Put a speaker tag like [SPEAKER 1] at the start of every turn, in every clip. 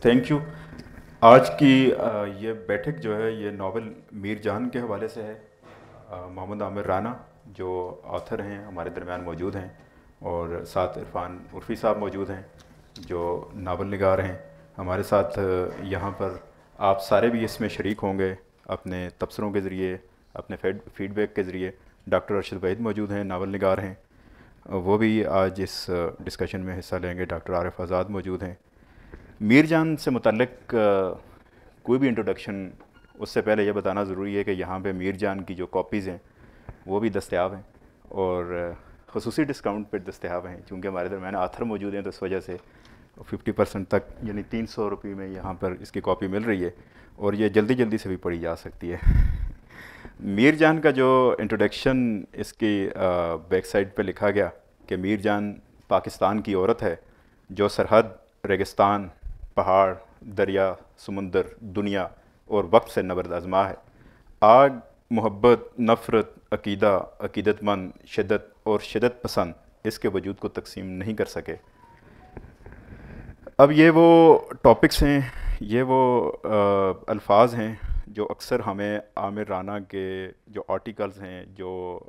[SPEAKER 1] Thank you. آج کی یہ بیٹھک جو ہے یہ ناول میر جان کے حوالے سے ہے. محمد عامر رانا جو آتھر ہیں ہمارے درمیان موجود ہیں، اور ساتھ عرفان عرفی صاحب موجود ہیں جو ناول نگار ہیں ہمارے ساتھ. یہاں پر آپ سارے بھی اس میں شریک ہوں گے اپنے تبصروں کے ذریعے، اپنے فیڈ بیک کے ذریعے. ڈاکٹر ارشد وحید موجود ہیں، ناول نگار ہیں، وہ بھی آج اس ڈسکشن میں حصہ لیں گے. ڈاکٹر عارف آزاد موجود ہیں. میر جان سے متعلق کوئی بھی انٹروڈکشن اس سے پہلے یہ بتانا ضروری ہے کہ یہاں پہ میر جان کی جو کاپیز ہیں وہ بھی دستیاب ہیں، اور خصوصی ڈسکاؤنٹ پہ دستیاب ہیں. چونکہ ہمارے درمیان آتھر موجود ہیں تو اس وجہ سے 50% تک یعنی 300 روپے میں یہاں پر اس کی کاپی مل رہی ہے، اور یہ جلدی جلدی سے بھی پڑھی جا سکتی ہے. میر جان کا جو انٹروڈکشن اس کی بیک سائڈ پہ لکھا گیا کہ میر جان پاکستان کی عورت ہے جو سرحد، ریگستان، پہاڑ، دریا، سمندر، دنیا اور وقت سے نبرد آزما ہے. آگ، محبت، نفرت، عقیدہ، عقیدت مند، شدت اور شدت پسند اس کے وجود کو تقسیم نہیں کر سکے. اب یہ وہ ٹاپکس ہیں، یہ وہ الفاظ ہیں جو اکثر ہمیں عامر رانا کے جو آرٹیکلز ہیں، جو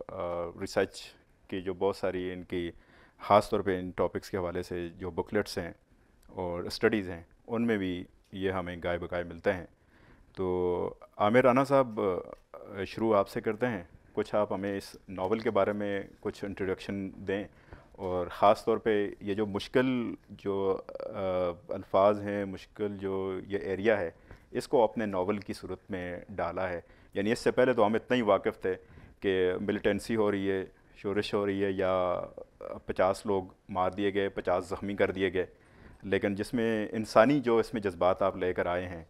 [SPEAKER 1] ریسرچ کی جو بہت ساری ان کی خاص طور پہ ان ٹاپکس کے حوالے سے جو بکلیٹس ہیں اور اسٹڈیز ہیں ان میں بھی یہ ہمیں گائے بگائے ملتے ہیں. تو عامر رانا صاحب، شروع آپ سے کرتے ہیں. کچھ آپ ہمیں اس ناول کے بارے میں کچھ انٹروڈکشن دیں، اور خاص طور پہ یہ جو مشکل جو الفاظ ہیں، مشکل جو یہ ایریا ہے، اس کو اپنے ناول کی صورت میں ڈالا ہے. یعنی اس سے پہلے تو ہم اتنا ہی واقف تھے کہ ملیٹنسی ہو رہی ہے، شورش ہو رہی ہے، یا 50 لوگ مار دیے گئے، 50 زخمی کر دیے گئے. لیکن جس میں انسانی جو اس میں جذبات آپ لے کر آئے ہیں،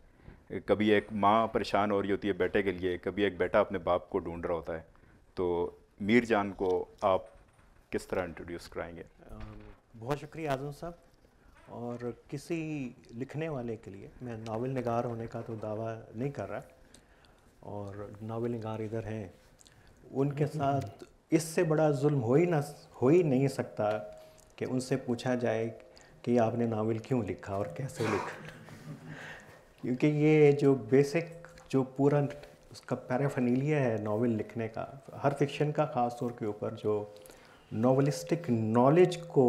[SPEAKER 1] کبھی ایک ماں پریشان ہو رہی ہوتی ہے بیٹے کے لیے، کبھی ایک بیٹا اپنے باپ کو ڈھونڈ رہا ہوتا ہے. تو میر جان کو آپ کس طرح انٹروڈیوس کرائیں گے؟
[SPEAKER 2] بہت شکریہ اعظم صاحب. اور کسی لکھنے والے کے لیے میں ناول نگار ہونے کا تو دعویٰ نہیں کر رہا، اور ناول نگار ادھر ہیں، ان کے ساتھ اس سے بڑا ظلم ہو ہی نہیں سکتا کہ ان سے پوچھا جائے کہ آپ نے ناول کیوں لکھا اور کیسے لکھا. کیونکہ یہ جو بیسک جو پورا اس کا پیرافنیلیا ہے ناول لکھنے کا، ہر فکشن کا خاص طور کے اوپر جو ناولسٹک نالج کو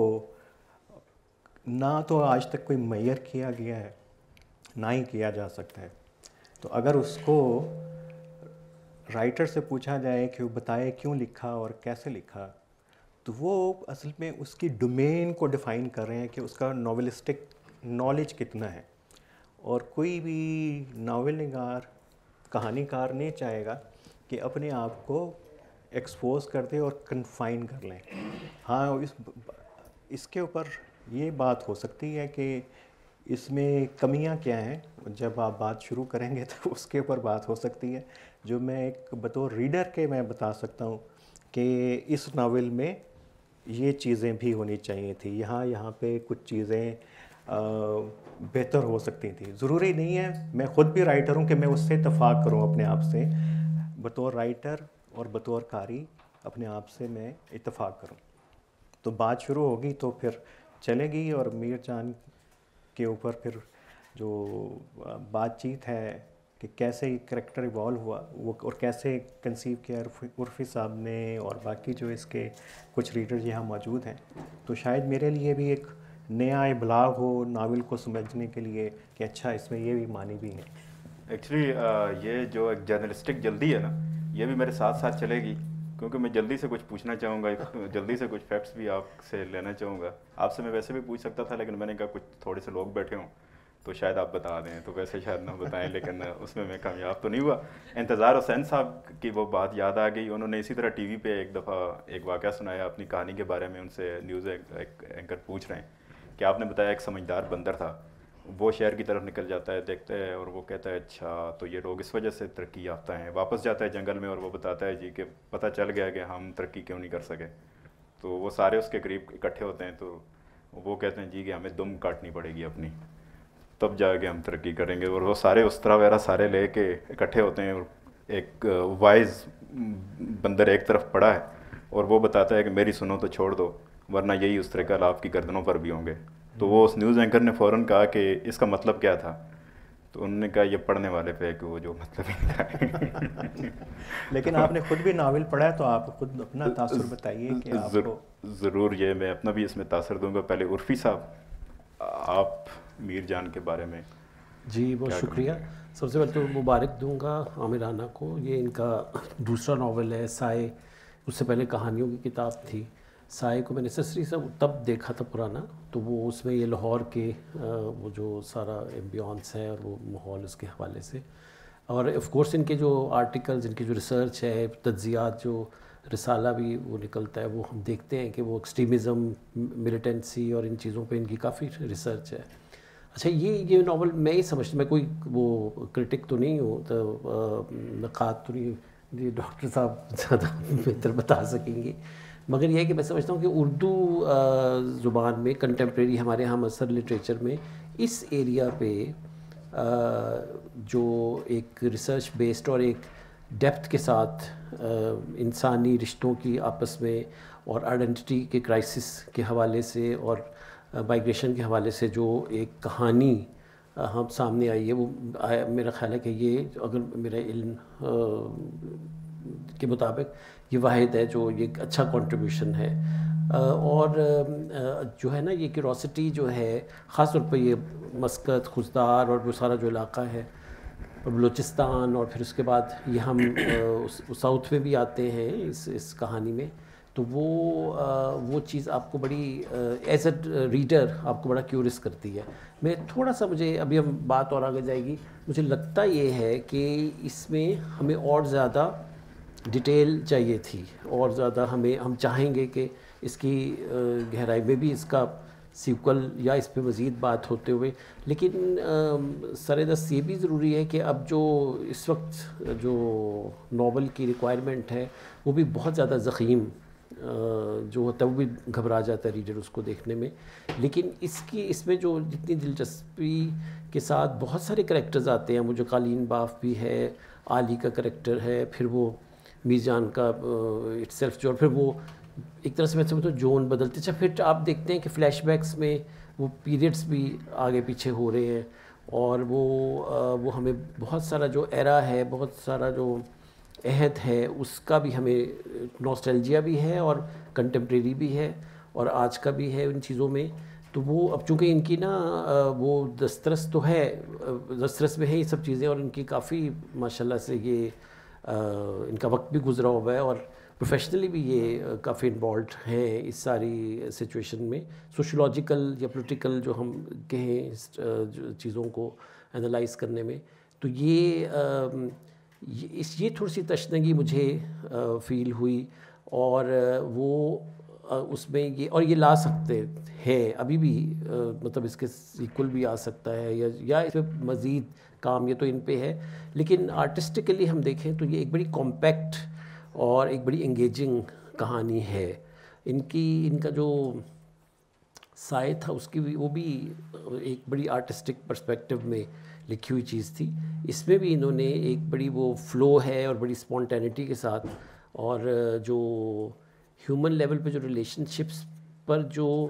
[SPEAKER 2] نہ تو آج تک کوئی معیار کیا گیا ہے، نہ ہی کیا جا سکتا ہے. تو اگر اس کو رائٹر سے پوچھا جائے کہ وہ بتائے کیوں لکھا اور کیسے لکھا، تو وہ اصل میں اس کی ڈومین کو ڈیفائن کر رہے ہیں کہ اس کا ناولسٹک نالج کتنا ہے. اور کوئی بھی ناول نگار، کہانی کار نہیں چاہے گا کہ اپنے آپ کو ایکسپوز کر دے اور کنفائن کر لیں. ہاں، اس کے اوپر یہ بات ہو سکتی ہے کہ اس میں کمیاں کیا ہیں. جب آپ بات شروع کریں گے تو اس کے اوپر بات ہو سکتی ہے. جو میں ایک بطور ریڈر کے میں بتا سکتا ہوں کہ اس ناول میں یہ چیزیں بھی ہونی چاہیے تھی، یہاں پہ کچھ چیزیں بہتر ہو سکتی تھیں. ضروری نہیں ہے، میں خود بھی رائٹر ہوں، کہ میں اس سے اتفاق کروں اپنے آپ سے. بطور رائٹر اور بطور قاری اپنے آپ سے میں اتفاق کروں. تو بات شروع ہوگی تو پھر چلے گی، اور میر جان کے اوپر پھر جو بات چیت ہے کہ کیسے کریکٹر ایوالو ہوا وہ، اور کیسے کنسیو کیا عرفی صاحب نے اور باقی جو اس کے کچھ ریڈر یہاں موجود ہیں. تو شاید میرے لیے بھی ایک نیا ابلاغ ہو ناول کو سمجھنے کے لیے کہ اچھا اس میں یہ بھی معنی بھی ہیں.
[SPEAKER 1] ایکچولی یہ جو ایک جرنلسٹک جلدی ہے نا، یہ بھی میرے ساتھ ساتھ چلے گی، کیونکہ میں جلدی سے کچھ پوچھنا چاہوں گا، جلدی سے کچھ فیکٹس بھی آپ سے لینا چاہوں گا. آپ سے میں ویسے بھی پوچھ سکتا تھا، لیکن میں نے کہا کچھ تھوڑے سے لوگ بیٹھے ہوں تو شاید آپ بتا دیں، تو ویسے شاید نہ بتائیں، لیکن اس میں کامیاب تو نہیں ہوا. انتظار حسین صاحب کی وہ بات یاد آ گئی. انہوں نے اسی طرح ٹی وی پہ ایک دفعہ ایک واقعہ سنایا اپنی کہانی کے بارے میں. ان سے نیوز اینکر پوچھ رہے ہیں کہ آپ نے بتایا ایک سمجھدار بندر تھا، وہ شہر کی طرف نکل جاتا ہے، دیکھتا ہے اور وہ کہتا ہے اچھا تو یہ لوگ اس وجہ سے ترقی یافتہ ہیں. واپس جاتا ہے جنگل میں اور وہ بتاتا ہے جی کہ پتہ چل گیا کہ ہم ترقی کیوں نہیں کر سکے. تو وہ سارے اس کے قریب اکٹھے ہوتے ہیں، تو وہ کہتے ہیں جی کہ ہمیں دم کاٹنی پڑے گی اپنی، تب جا کے ہم ترقی کریں گے. اور وہ سارے استرا وغیرہ سارے لے کے اکٹھے ہوتے ہیں، اور ایک وائز بندر ایک طرف پڑا ہے اور وہ بتاتا ہے کہ میری سنو تو چھوڑ دو، ورنہ یہی استرے کل آپ کی گردنوں پر بھی ہوں گے. تو وہ اس نیوز اینکر نے فوراً کہا کہ اس کا مطلب کیا تھا، تو انہوں نے کہا یہ پڑھنے والے پہ ہے کہ وہ جو مطلب ہی تھا.
[SPEAKER 2] لیکن آپ نے خود بھی ناول پڑھا ہے تو آپ خود اپنا تاثر بتائیے کہ آپ کو.
[SPEAKER 1] ضرور، یہ میں اپنا بھی اس میں تاثر دوں گا. پہلے عرفی صاحب آپ میر جان کے بارے میں.
[SPEAKER 3] جی بہت شکریہ. سب سے پہلے تو مبارک دوں گا عامر رانا کو، یہ ان کا دوسرا ناول ہے سائے. اس سے پہلے کہانیوں کی کتاب تھی. سائے کو میں نے سسری سے تب دیکھا تھا پرانا، تو وہ اس میں یہ لاہور کے وہ جو سارا ایمبیونس ہے اور وہ ماحول اس کے حوالے سے، اور آف کورس ان کے جو آرٹیکلز، ان کی جو ریسرچ ہے، تجزیات، جو رسالہ بھی وہ نکلتا ہے، وہ ہم دیکھتے ہیں کہ وہ ایکسٹریمزم، ملیٹنسی اور ان چیزوں پہ ان کی کافی ریسرچ ہے. اچھا یہ ناول میں ہی سمجھتا، میں کوئی وہ کرٹک تو نہیں ہوں، تو نقاد تو نہیں، یہ ڈاکٹر صاحب زیادہ بہتر بتا سکیں گے، مگر یہ ہے کہ میں سمجھتا ہوں کہ اردو زبان میں کنٹمپریری ہمارے ہم عصر لٹریچر میں اس ایریا پہ جو ایک ریسرچ بیسڈ اور ایک ڈیپتھ کے ساتھ انسانی رشتوں کی آپس میں اور آئیڈینٹی کے کرائسس کے حوالے سے اور مائگریشن کے حوالے سے جو ایک کہانی ہم سامنے آئی ہے، وہ میرا خیال ہے کہ یہ، اگر میرا علم کے مطابق، یہ واحد ہے جو یہ اچھا کنٹریبیوشن ہے. اور جو ہے نا یہ کیوروسٹی جو ہے، خاص طور پہ یہ مسقط، خوزدار اور وہ سارا جو علاقہ ہے، اور بلوچستان، اور پھر اس کے بعد یہ ہم ساؤتھ میں بھی آتے ہیں اس کہانی میں، تو وہ چیز آپ کو بڑی ایز اے ریڈر آپ کو بڑا کیورس کرتی ہے. میں تھوڑا سا، مجھے ابھی ہم بات اور آگے جائے گی، مجھے لگتا یہ ہے کہ اس میں ہمیں اور زیادہ ڈیٹیل چاہیے تھی، اور زیادہ ہم چاہیں گے کہ اس کی گہرائی میں بھی اس کا سیکول یا اس پہ مزید بات ہوتے ہوئے. لیکن سر دست یہ بھی ضروری ہے کہ اب جو اس وقت جو ناول کی ریکوائرمنٹ ہے وہ بھی بہت زیادہ ضخیم جو ہوتا ہے، وہ بھی گھبرا جاتا ہے ریڈر اس کو دیکھنے میں. لیکن اس میں جو جتنی دلچسپی کے ساتھ بہت سارے کریکٹرز آتے ہیں، وہ جو قالین باف بھی ہے، علی کا کریکٹر ہے، پھر وہ میر جان کا اٹ سیلف جو، اور پھر وہ ایک طرح سے میں سمجھتا ہوں جون بدلتے. اچھا پھر آپ دیکھتے ہیں کہ فلیش بیکس میں وہ پیریڈز بھی آگے پیچھے ہو رہے ہیں، اور وہ ہمیں بہت سارا جو ایرا ہے، بہت سارا جو عہد ہے، اس کا بھی ہمیں نوسٹیلجیا بھی ہے اور کنٹمپریری بھی ہے اور آج کا بھی ہے ان چیزوں میں. تو وہ اب چونکہ ان کی نا وہ دسترس تو ہے، دسترس میں ہے یہ سب چیزیں، اور ان کی کافی ماشاءاللہ سے یہ ان کا وقت بھی گزرا ہوا ہے، اور پروفیشنلی بھی یہ کافی انوالوڈ ہیں اس ساری سچویشن میں، سوشولوجیکل یا پولیٹیکل جو ہم کہیں چیزوں کو انالائز کرنے میں. تو یہ تھوڑی سی تشنگی مجھے فیل ہوئی، اور وہ اس میں یہ لا سکتے ہیں ابھی بھی، مطلب اس کے سیکول بھی آ سکتا ہے، یا اس میں مزید کام یہ تو ان پہ ہے. لیکن آرٹسٹکلی ہم دیکھیں تو یہ ایک بڑی کمپیکٹ اور ایک بڑی انگیجنگ کہانی ہے. ان کا جو سائے تھا اس کی بھی، وہ بھی ایک بڑی آرٹسٹک پرسپیکٹو میں لکھی ہوئی چیز تھی. اس میں بھی انہوں نے ایک بڑی وہ فلو ہے اور بڑی اسپونٹینٹی کے ساتھ، اور جو ہیومن لیول پہ جو ریلیشن شپس پر جو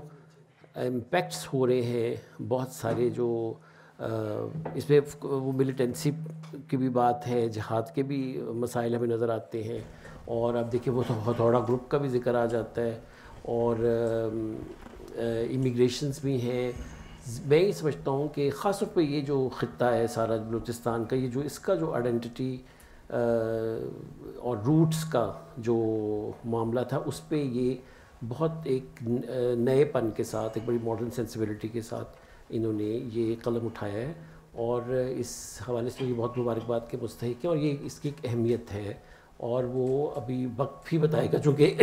[SPEAKER 3] امپیکٹس ہو رہے ہیں بہت سارے، جو اس میں وہ ملیٹنسی کی بھی بات ہے، جہاد کے بھی مسائل ہمیں نظر آتے ہیں، اور اب دیکھیں وہ تو ہتھوڑا گروپ کا بھی ذکر آ جاتا ہے، اور امیگریشنز بھی ہیں. میں یہ سمجھتا ہوں کہ خاص طور پہ یہ جو خطہ ہے سارا بلوچستان کا، یہ جو اس کا جو آئیڈینٹی اور روٹس کا جو معاملہ تھا، اس پہ یہ بہت ایک نئے پن کے ساتھ، ایک بڑی ماڈرن سینسیبلٹی کے ساتھ انہوں نے یہ قلم اٹھایا ہے، اور اس حوالے سے یہ بہت مبارکباد کے مستحق ہیں، اور یہ اس کی ایک اہمیت ہے. اور وہ ابھی وقت بھی بتائے گا، چونکہ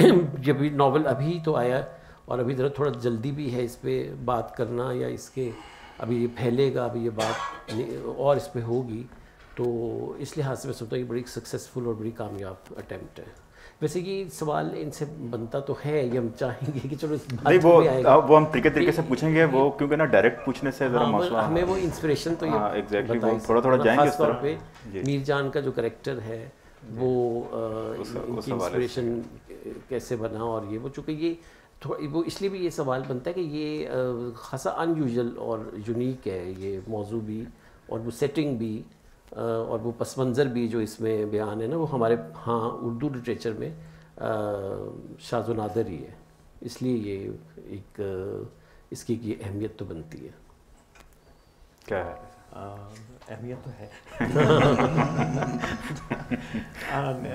[SPEAKER 3] جب یہ ناول ابھی تو آیا، اور ابھی ذرا تھوڑا جلدی بھی ہے اس پہ بات کرنا، یا اس کے ابھی یہ پھیلے گا، ابھی یہ بات اور اس پہ ہوگی. تو اس لحاظ سے میں سمجھتا ہوں یہ بڑی سکسیزفل اور بڑی کامیاب اٹیمپٹ ہے. ویسے یہ سوال ان سے بنتا تو ہے، یہ ہم چاہیں گے کہ چلو اس بات
[SPEAKER 1] وہ ہم طریقے سے پوچھیں گے، وہ کیونکہ نا ڈائریکٹ پوچھنے سے ذرا مسئلہ
[SPEAKER 3] ہمیں وہ انسپریشن تو یہ
[SPEAKER 1] بتائیں، تھوڑا جائیں گے اس طرح
[SPEAKER 3] پہ. میر جان کا جو کریکٹر ہے وہ ان کی انسپریشن کیسے بنا، اور یہ وہ چونکہ یہ وہ اس لیے بھی یہ سوال بنتا ہے کہ یہ خاصا ان یوزل اور یونیک ہے یہ موضوع بھی، اور وہ سیٹنگ بھی، اور وہ پس منظر بھی جو اس میں بیان ہے نا، وہ ہمارے ہاں اردو لٹریچر میں شاذ و نادر ہی ہے، اس لیے یہ ایک اس کی اہمیت تو بنتی ہے.
[SPEAKER 1] کیا ہے
[SPEAKER 2] اہمیت تو ہے.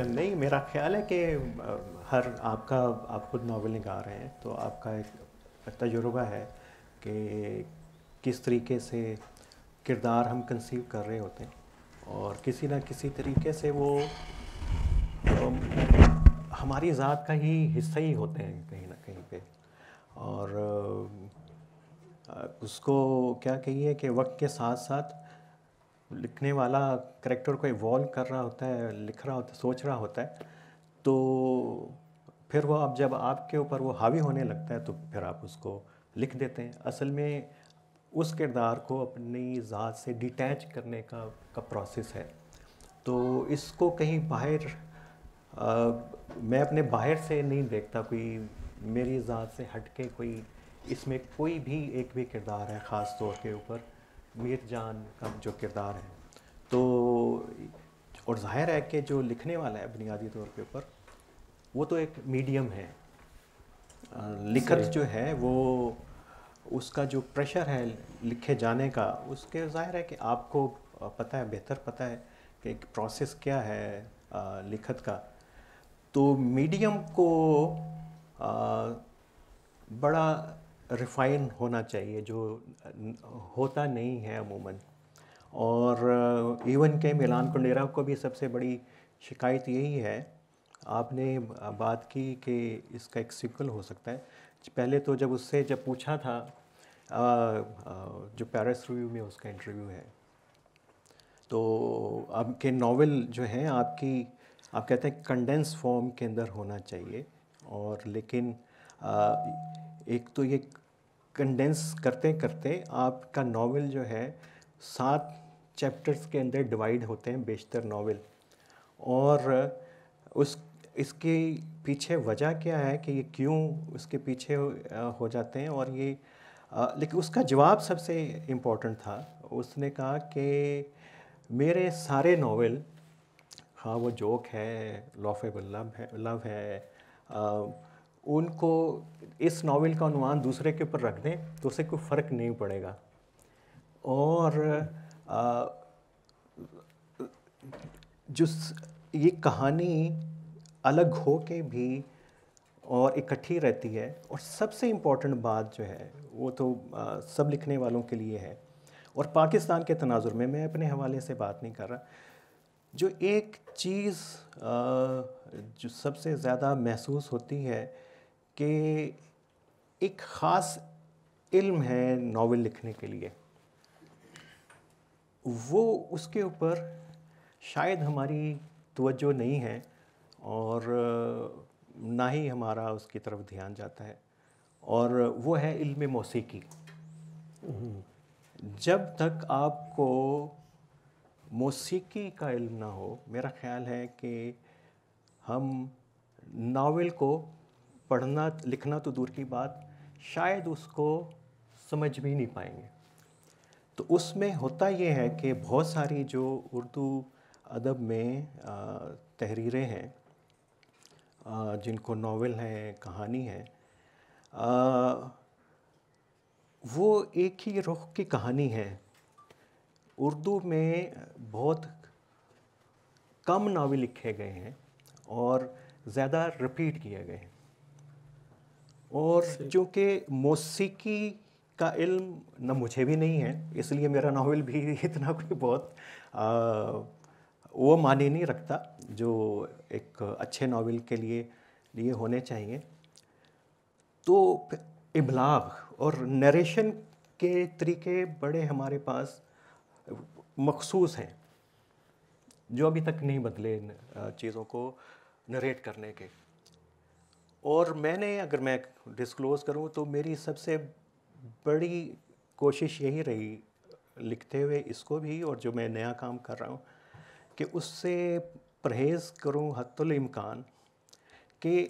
[SPEAKER 2] نہیں، میرا خیال ہے کہ آپ خود ناول نگار ہیں تو آپ کا ایک تجربہ ہے کہ کس طریقے سے کردار ہم کنسیو کر رہے ہوتے ہیں، اور کسی نہ کسی طریقے سے وہ ہماری ذات کا ہی حصہ ہی ہوتے ہیں کہیں نہ کہیں پہ. اور اس کو کیا کہیے کہ وقت کے ساتھ ساتھ لکھنے والا کریکٹر کو ایوالو کر رہا ہوتا ہے، لکھ رہا ہوتا ہے، سوچ رہا ہوتا ہے، تو پھر وہ اب جب آپ کے اوپر وہ حاوی ہونے لگتا ہے تو پھر آپ اس کو لکھ دیتے ہیں. اصل میں اس کردار کو اپنی ذات سے ڈیٹیچ کرنے کا پروسیس ہے. تو اس کو کہیں باہر میں اپنے باہر سے نہیں دیکھتا کوئی میری ذات سے ہٹ کے کوئی اس میں کوئی بھی ایک بھی کردار ہے. خاص طور کے اوپر میر جان کا جو کردار ہے تو، اور ظاہر ہے کہ جو لکھنے والا ہے بنیادی طور کے اوپر وہ تو ایک میڈیم ہے. لکھت جو ہے وہ اس کا جو پریشر ہے لکھے جانے کا، اس کے ظاہر ہے کہ آپ کو پتہ ہے، بہتر پتہ ہے کہ ایک پروسیس کیا ہے لکھت کا. تو میڈیم کو بڑا ریفائن ہونا چاہیے جو ہوتا نہیں ہے عموماً. اور ایون کہ میلان کنڈیرا کو بھی سب سے بڑی شکایت یہی ہے. آپ نے بات کی کہ اس کا ایک سیکول ہو سکتا ہے. پہلے تو جب اس سے پوچھا تھا، جو پیرس ریویو میں اس کا انٹرویو ہے، تو آپ کے ناول جو ہیں آپ کہتے ہیں کنڈینس فارم کے اندر ہونا چاہیے. اور لیکن ایک تو یہ کنڈینس کرتے کرتے آپ کا ناول جو ہے 7 چیپٹرز کے اندر ڈیوائیڈ ہوتے ہیں بیشتر ناول. اور اس کے پیچھے وجہ کیا ہے کہ یہ کیوں اس کے پیچھے ہو جاتے ہیں، اور یہ لیکن اس کا جواب سب سے امپورٹنٹ تھا. اس نے کہا کہ میرے سارے ناول، ہاں وہ جوک ہے، لافیبل لو ہے، ان کو اس ناول کا عنوان دوسرے کے اوپر رکھ دیں تو اسے کوئی فرق نہیں پڑے گا. اور جو یہ کہانی الگ ہو کے بھی اور اکٹھی رہتی ہے. اور سب سے امپورٹنٹ بات جو ہے وہ تو سب لکھنے والوں کے لیے ہے، اور پاکستان کے تناظر میں اپنے حوالے سے بات نہیں کر رہا، جو ایک چیز جو سب سے زیادہ محسوس ہوتی ہے کہ ایک خاص علم ہے ناول لکھنے کے لیے، وہ اس کے اوپر شاید ہماری توجہ نہیں ہے، اور نہ ہی ہمارا اس کی طرف دھیان جاتا ہے، اور وہ ہے علم موسیقی. جب تک آپ کو موسیقی کا علم نہ ہو، میرا خیال ہے کہ ہم ناول کو پڑھنا لکھنا تو دور کی بات، شاید اس کو سمجھ بھی نہیں پائیں گے. تو اس میں ہوتا یہ ہے کہ بہت ساری جو اردو ادب میں تحریریں ہیں جن کو ناول ہیں، کہانی ہے، وہ ایک ہی رخ کی کہانی ہے. اردو میں بہت کم ناول لکھے گئے ہیں اور زیادہ رپیٹ کیے گئے ہیں. اور چونکہ موسیقی کا علم نہ مجھے بھی نہیں ہے، اس لیے میرا ناول بھی اتنا کوئی بہت وہ معنی نہیں رکھتا جو ایک اچھے ناول کے لیے ہونے چاہیے. تو ابلاغ اور نیریشن کے طریقے بڑے ہمارے پاس مخصوص ہیں جو ابھی تک نہیں بدلے چیزوں کو نریٹ کرنے کے. اور اگر میں ڈسکلوز کروں تو میری سب سے بڑی کوشش یہی رہی لکھتے ہوئے اس کو بھی، اور جو میں نیا کام کر رہا ہوں، کہ اس سے پرہیز کروں حتی الامکان کہ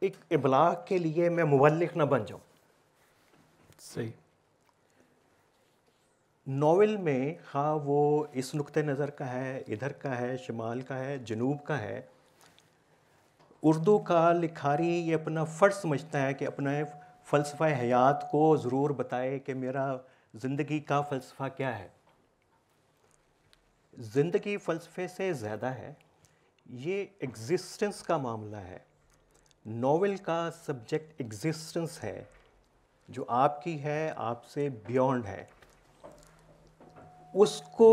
[SPEAKER 2] ایک ابلاغ کے لیے میں مبلغ نہ بن جاؤں.
[SPEAKER 3] صحیح.
[SPEAKER 2] ناول میں خواہ وہ اس نقطۂ نظر کا ہے، ادھر کا ہے، شمال کا ہے، جنوب کا ہے، اردو کا لکھاری یہ اپنا فرض سمجھتا ہے کہ اپنا فلسفہ حیات کو ضرور بتائے کہ میرا زندگی کا فلسفہ کیا ہے. زندگی فلسفے سے زیادہ ہے، یہ ایگزسٹنس کا معاملہ ہے. ناول کا سبجیکٹ ایگزسٹنس ہے جو آپ کی ہے، آپ سے بیونڈ ہے. اس کو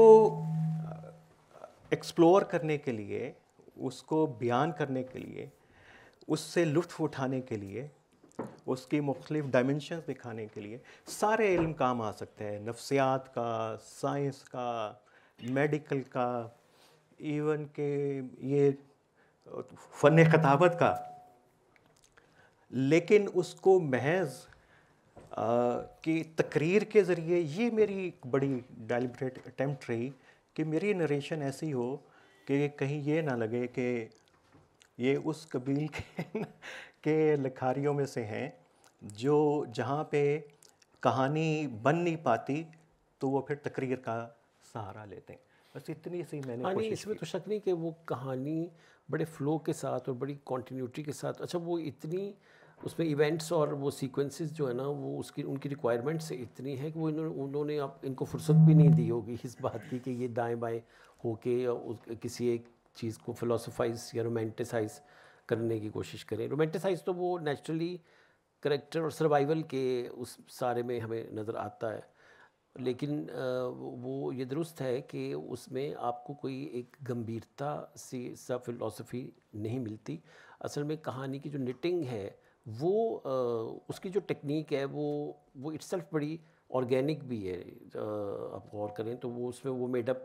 [SPEAKER 2] ایکسپلور کرنے کے لیے، اس کو بیان کرنے کے لیے، اس سے لطف اٹھانے کے لیے، اس کی مختلف ڈائمنشنز دکھانے کے لیے سارے علم کام آ سکتے ہیں، نفسیات کا، سائنس کا، میڈیکل کا، ایون کہ یہ فن خطابت کا. لیکن اس کو محض کہ تقریر کے ذریعے، یہ میری ایک بڑی ڈیلیبریٹ اٹیمپٹ رہی کہ میری نریشن ایسی ہو کہ کہیں یہ نہ لگے کہ یہ اس قبیل کے لکھاریوں میں سے ہیں جو جہاں پہ کہانی بن نہیں پاتی تو وہ پھر تقریر کا سہارا لیتے ہیں. بس اتنی سی میں نے
[SPEAKER 3] نہیں
[SPEAKER 2] کوشش
[SPEAKER 3] اس میں
[SPEAKER 2] کی.
[SPEAKER 3] تو شک نہیں کہ وہ کہانی بڑے فلو کے ساتھ اور بڑی کنٹینیوٹی کے ساتھ، اچھا وہ اتنی اس میں ایونٹس اور وہ سیکوینسز جو ہے نا وہ اس کی ان کی ریکوائرمنٹس اتنی ہے کہ وہ انہوں نے اب ان کو فرصت بھی نہیں دی ہوگی اس بات کی کہ یہ دائیں بائیں ہو کے کسی ایک چیز کو فلاسفائز یا رومینٹیسائز کرنے کی کوشش کریں. رومینٹیسائز تو وہ نیچرلی کریکٹر اور سروائیول کے اس سارے میں ہمیں نظر آتا ہے، لیکن وہ یہ درست ہے کہ اس میں آپ کو کوئی ایک گمبھیرتا سی سا فلسفی نہیں ملتی. اصل میں کہانی کی جو نٹنگ ہے وہ اس کی جو ٹیکنیک ہے وہ اٹ سیلف بڑی آرگینک بھی ہے. آپ غور کریں تو وہ اس میں وہ میڈ اپ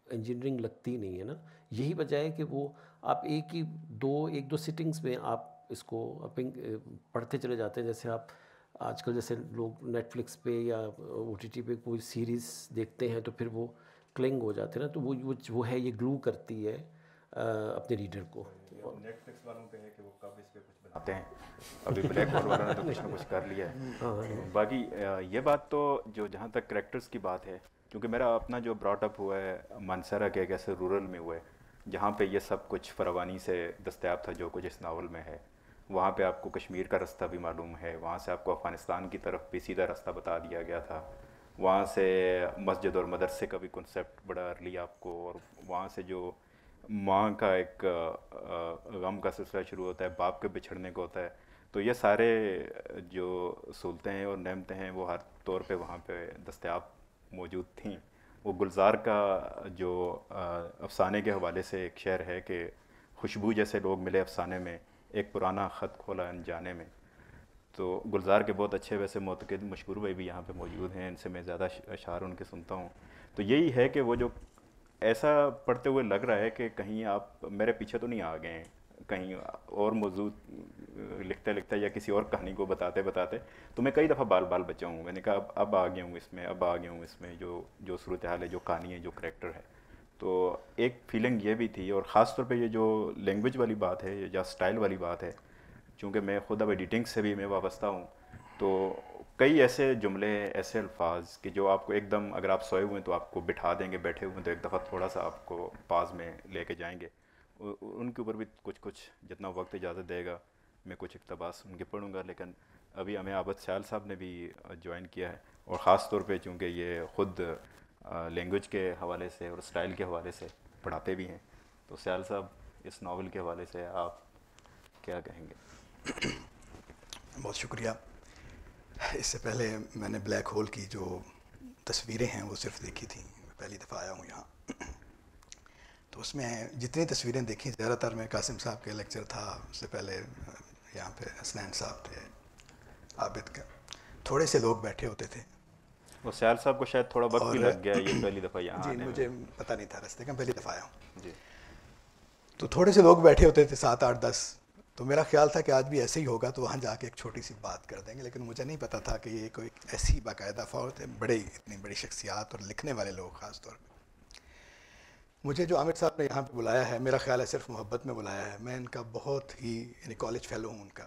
[SPEAKER 3] انجینئرنگ لگتی نہیں ہے نا. یہی وجہ ہے کہ وہ آپ ایک دو سٹنگز میں آپ اس کو پڑھتے چلے جاتے ہیں. جیسے آپ آج کل جیسے لوگ نیٹ فلکس پہ یا او ٹی ٹی پہ کوئی سیریز دیکھتے ہیں تو پھر وہ کلنگ ہو جاتے ہیں نا، تو وہ ہے یہ گلو کرتی ہے اپنے ریڈر کو.
[SPEAKER 1] نیٹ فلکس والوں پہ ہے کہ وہ کب اس پہ کچھ بناتے ہیں. ابھی بلیک ہول والوں نے تو کچھ نہ کچھ کر لیا ہے. باقی یہ بات تو جو جہاں تک کریکٹرز کی بات ہے، کیونکہ میرا اپنا جو براٹ اپ ہوا ہے مانسہرہ کے ایک ایسے رورل میں ہوا ہے جہاں پہ یہ سب کچھ فراوانی سے دستیاب تھا جو کچھ اس ناول میں ہے. وہاں پہ آپ کو کشمیر کا رستہ بھی معلوم ہے، وہاں سے آپ کو افغانستان کی طرف بھی سیدھا رستہ بتا دیا گیا تھا. وہاں سے مسجد اور مدرسے کا بھی کنسیپٹ بڑا ارلی آپ کو، اور وہاں سے جو ماں کا ایک غم کا سلسلہ شروع ہوتا ہے، باپ کے بچھڑنے کو ہوتا ہے. تو یہ سارے جو سہولتیں ہیں اور نعمتیں ہیں وہ ہر طور پہ وہاں پہ دستیاب موجود تھیں. وہ گلزار کا جو افسانے کے حوالے سے ایک شعر ہے کہ خوشبو جیسے لوگ ملے افسانے میں، ایک پرانا خط کھولا انجانے میں. تو گلزار کے بہت اچھے ویسے معتقد مشکور بھائی بھی یہاں پہ موجود ہیں، ان سے میں زیادہ اشعار ان کے سنتا ہوں. تو یہی ہے کہ وہ جو ایسا پڑھتے ہوئے لگ رہا ہے کہ کہیں آپ میرے پیچھے تو نہیں آ گئے ہیں، کہیں اور موضوع لکھتے لکھتے یا کسی اور کہانی کو بتاتے بتاتے تو میں کئی دفعہ بال بچا ہوں. میں نے کہا اب آ گیا ہوں اس میں، اب آ گیا ہوں اس میں جو صورتحال ہے، جو کہانی ہے، جو کریکٹر ہے. تو ایک فیلنگ یہ بھی تھی. اور خاص طور پہ یہ جو لینگویج والی بات ہے یا اسٹائل والی بات ہے، چونکہ میں خود اب ایڈیٹنگ سے بھی میں وابستہ ہوں، تو کئی ایسے جملے، ایسے الفاظ کہ جو آپ کو ایک دم اگر آپ سوئے ہوئے ہیں تو آپ کو بٹھا دیں گے، بیٹھے ہوئے ہیں تو ایک دفعہ تھوڑا سا آپ کو پاز میں لے کے جائیں گے. ان کے اوپر بھی کچھ جتنا وقت اجازت دے گا میں کچھ اقتباس ان کے پڑھوں گا. لیکن ابھی ہمیں عابد سیال صاحب نے بھی جوائن کیا ہے، اور خاص طور پہ چونکہ یہ خود لینگویج کے حوالے سے اور اسٹائل کے حوالے سے پڑھاتے بھی ہیں. تو سیال صاحب اس ناول کے حوالے سے آپ کیا کہیں گے؟
[SPEAKER 4] بہت شکریہ. اس سے پہلے میں نے بلیک ہول کی جو تصویریں ہیں وہ صرف دیکھی تھیں. میں پہلی دفعہ آیا ہوں یہاں، تو اس میں جتنی تصویریں دیکھی زیادہ تر میں قاسم صاحب کے لیکچر تھا، اس سے پہلے یہاں پہ حسنین صاحب تھے، عابد کا، تھوڑے سے لوگ بیٹھے ہوتے تھے.
[SPEAKER 1] وہ سیال صاحب کو شاید تھوڑا وقت بھی لگ گیا یہ پہلی دفعہ یہاں
[SPEAKER 4] جی
[SPEAKER 1] آنے میں.
[SPEAKER 4] مجھے پتہ نہیں تھا رستے کا، پہلی دفعہ آیا ہوں.
[SPEAKER 1] جی.
[SPEAKER 4] تو تھوڑے سے لوگ بیٹھے ہوتے تھے، 7 8 10. تو میرا خیال تھا کہ آج بھی ایسے ہی ہوگا تو وہاں جا کے ایک چھوٹی سی بات کر دیں گے، لیکن مجھے نہیں پتہ تھا کہ یہ کوئی ایسی باقاعدہ فوج ہے، اتنی بڑی شخصیات اور لکھنے والے لوگ خاص طور پہ. مجھے جو عامر صاحب نے یہاں پہ بلایا ہے، میرا خیال ہے صرف محبت میں بلایا ہے. میں ان کا بہت ہی کالج فیلو ہوں ان کا،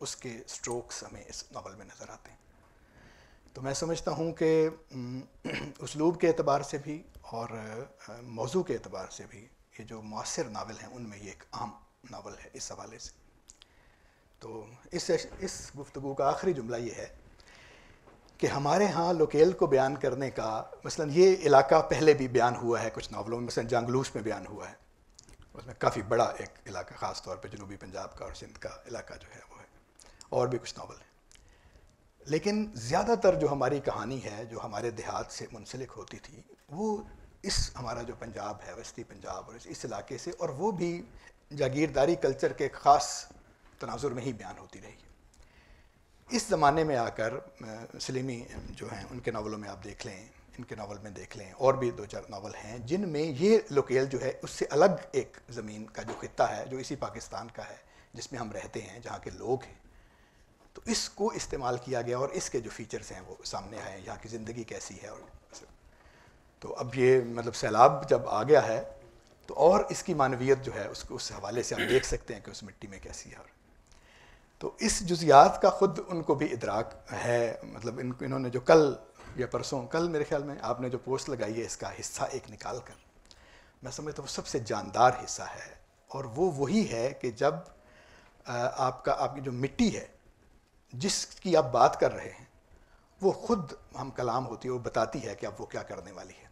[SPEAKER 4] اس کے سٹروکس ہمیں اس ناول میں نظر آتے ہیں. تو میں سمجھتا ہوں کہ اسلوب کے اعتبار سے بھی اور موضوع کے اعتبار سے بھی یہ جو معاصر ناول ہیں ان میں یہ ایک اہم ناول ہے اس حوالے سے. تو اس گفتگو کا آخری جملہ یہ ہے کہ ہمارے ہاں لوکیل کو بیان کرنے کا، مثلا یہ علاقہ پہلے بھی بیان ہوا ہے کچھ ناولوں میں، مثلا جانگلوس میں بیان ہوا ہے، اس میں کافی بڑا ایک علاقہ خاص طور پہ جنوبی پنجاب کا اور سندھ کا علاقہ جو ہے وہ ہے، اور بھی کچھ ناول ہیں. لیکن زیادہ تر جو ہماری کہانی ہے جو ہمارے دیہات سے منسلک ہوتی تھی وہ اس ہمارا جو پنجاب ہے، وسطی پنجاب اور اس علاقے سے، اور وہ بھی جاگیرداری کلچر کے خاص تناظر میں ہی بیان ہوتی رہی ہے. اس زمانے میں آ کر سلیمی جو ہیں ان کے ناولوں میں آپ دیکھ لیں، ان کے ناول میں دیکھ لیں، اور بھی 2-4 ناول ہیں جن میں یہ لوکیل جو ہے اس سے الگ ایک زمین کا جو خطہ ہے جو اسی پاکستان کا ہے جس میں ہم رہتے ہیں، جہاں کے لوگ ہیں، تو اس کو استعمال کیا گیا اور اس کے جو فیچرز ہیں وہ سامنے آئے ہیں، یہاں کی زندگی کیسی ہے. اور تو اب یہ مطلب سیلاب جب آ گیا ہے تو اور اس کی معنویت جو ہے اس کو اس حوالے سے ہم دیکھ سکتے ہیں کہ اس مٹی میں کیسی ہے. اور تو اس جزیات کا خود ان کو بھی ادراک ہے. مطلب انہوں نے جو کل یا پرسوں، کل میرے خیال میں آپ نے جو پوسٹ لگائی ہے اس کا حصہ ایک نکال کر، میں سمجھتا ہوں وہ سب سے جاندار حصہ ہے. اور وہ وہی ہے کہ جب آپ کی جو مٹی ہے جس کی آپ بات کر رہے ہیں وہ خود ہم کلام ہوتی ہے، وہ بتاتی ہے کہ اب وہ کیا کرنے والی ہے.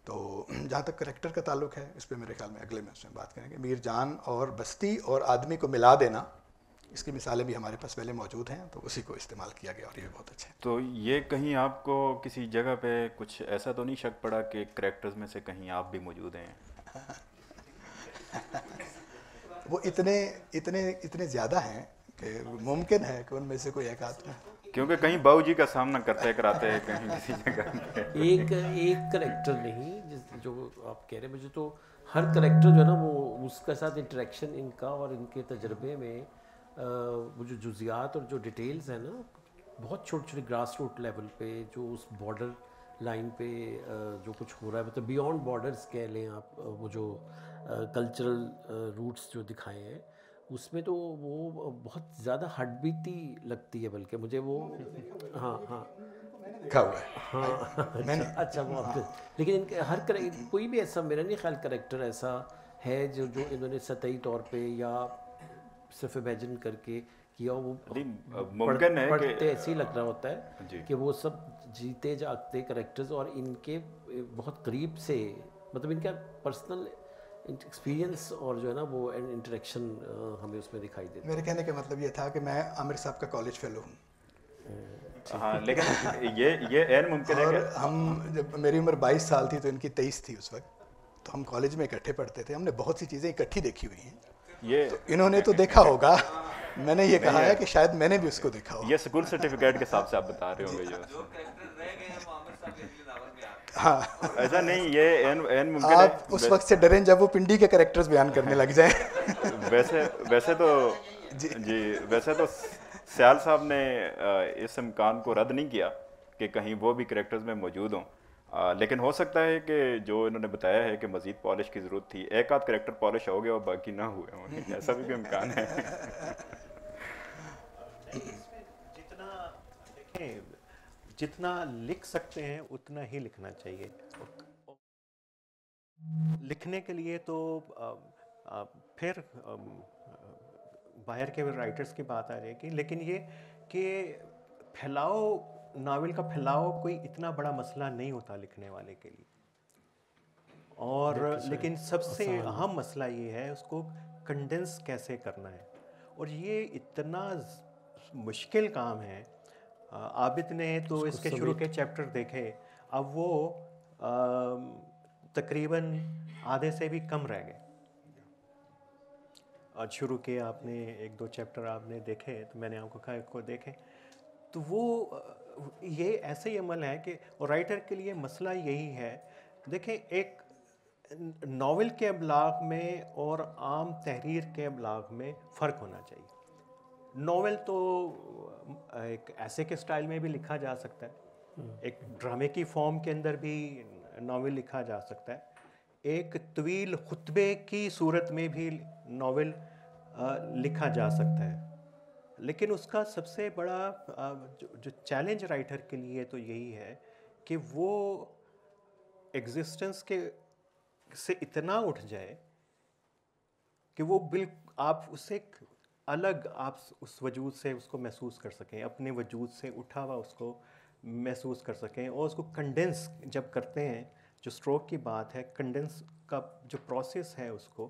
[SPEAKER 4] تو جہاں تک کریکٹر کا تعلق ہے اس پہ میرے خیال میں اگلے میں اس میں بات کریں گے. میر جان اور بستی اور آدمی کو ملا دینا، اس کی مثالیں بھی ہمارے پاس پہلے موجود ہیں، تو اسی کو استعمال کیا گیا اور یہ بہت اچھا ہے.
[SPEAKER 1] تو یہ کہیں آپ کو کسی جگہ پہ کچھ ایسا تو نہیں شک پڑا کہ کریکٹرز میں سے کہیں آپ بھی موجود ہیں؟
[SPEAKER 4] وہ اتنے زیادہ ہیں کہ ممکن ہے کہ ان میں سے کوئی ایک آدمی،
[SPEAKER 1] کیونکہ کہیں باؤ جی کا سامنا کرتے کراتے ہیں کہیں کسی جگہ پہ.
[SPEAKER 3] ایک کریکٹر نہیں جو آپ کہہ رہے ہیں، مجھے تو ہر کریکٹر جو ہے نا وہ اس کے ساتھ انٹریکشن ان کا اور ان کے تجربے میں وہ جو جزیات اور جو ڈیٹیلز ہیں نا، بہت چھوٹی چھوٹی گراس روٹ لیول پہ جو اس بارڈر لائن پہ جو کچھ ہو رہا ہے، مطلب بیونڈ بارڈرز کہہ لیں آپ، وہ جو کلچرل روٹس جو دکھائے ہیں اس میں تو وہ بہت زیادہ ہٹ بیتی لگتی ہے. بلکہ مجھے وہ ہاں
[SPEAKER 4] لکھا ہوا ہے.
[SPEAKER 3] ہاں اچھا بہت. لیکن ان کے ہر کوئی بھی ایسا میرا نہیں خیال کریکٹر ایسا ہے جو انہوں نے سطحی طور پہ یا صرف امیجن کر کے کیا. وہ
[SPEAKER 1] ممکن ہے
[SPEAKER 3] پڑھتے ایسے ہی لگ رہا ہوتا ہے
[SPEAKER 1] جی
[SPEAKER 3] کہ وہ سب جیتے جاگتے کریکٹرز اور ان کے بہت قریب سے، مطلب ان کا پرسنل ایکسپیرینس اور جو ہے نا وہ انٹریکشن ہمیں اس میں دکھائی دیتا.
[SPEAKER 4] میرے کہنے کا مطلب یہ تھا کہ میں عامر صاحب کا کالج فیلو ہوں.
[SPEAKER 1] ہاں لیکن یہ عین ممکن ہے
[SPEAKER 4] اور
[SPEAKER 1] کہ
[SPEAKER 4] ہم جب میری عمر 22 سال تھی تو ان کی 23 تھی اس وقت، تو ہم کالج میں اکٹھے پڑھتے تھے. ہم نے بہت سی چیزیں اکٹھی دیکھی ہوئی ہیں، تو انہوں نے تو دیکھا ہوگا. میں نے یہ کہا ہے کہ شاید میں نے بھی اس کو دیکھا ہو.
[SPEAKER 1] یہ اسکول سرٹیفکیٹ کے حساب سے آپ بتا رہے ہوں گے
[SPEAKER 4] ہاں
[SPEAKER 1] ایسا نہیں، یہ عین ممکن ہے.
[SPEAKER 4] آپ اس وقت سے ڈریں جب وہ پنڈی کے کریکٹرز بیان کرنے لگ جائیں.
[SPEAKER 1] ویسے تو سیال صاحب نے اس امکان کو رد نہیں کیا کہ کہیں وہ بھی کریکٹرز میں موجود ہوں، لیکن ہو سکتا ہے کہ جو انہوں نے بتایا ہے کہ مزید پالش کی ضرورت تھی، ایک آدھ کریکٹر پالش ہو گیا اور باقی نہ ہوئے ہوں، ایسا بھی امکان ہے.
[SPEAKER 2] جتنا لکھ سکتے ہیں اتنا ہی لکھنا چاہیے. لکھنے کے لیے تو پھر باہر کے رائٹرز کی بات آ جائے گی، لیکن یہ کہ پھیلاؤ، ناول کا پھیلاؤ کوئی اتنا بڑا مسئلہ نہیں ہوتا لکھنے والے کے لیے. اور لیکن سب سے اہم مسئلہ یہ ہے اس کو کنڈنس کیسے کرنا ہے، اور یہ اتنا مشکل کام ہے. عابد نے تو اس کے شروع کے چیپٹر دیکھے، اب وہ تقریباً آدھے سے بھی کم رہ گئے. آج شروع کے آپ نے 1-2 چیپٹر آپ نے دیکھے تو میں نے آپ کو کہا کو دیکھیں، تو وہ یہ ایسے ہی عمل ہے کہ رائٹر کے لیے مسئلہ یہی ہے. دیکھیں، ایک ناول کے ابلاغ میں اور عام تحریر کے ابلاغ میں فرق ہونا چاہیے. ناول تو ایک ایسے کے سٹائل میں بھی لکھا جا سکتا ہے، ایک ڈرامے کی فارم کے اندر بھی ناول لکھا جا سکتا ہے، ایک طویل خطبے کی صورت میں بھی ناول لکھا جا سکتا لیکن اس کا سب سے بڑا جو چیلنج رائٹر کے لیے تو یہی ہے کہ وہ ایگزسٹنس کے سے اتنا اٹھ جائے کہ وہ آپ اسے الگ آپ اس وجود سے اس کو محسوس کر سکیں، اپنے وجود سے اٹھا ہوا اس کو محسوس کر سکیں، اور اس کو کنڈنس جب کرتے ہیں، جو اسٹروک کی بات ہے، کنڈنس کا جو پروسیس ہے اس کو،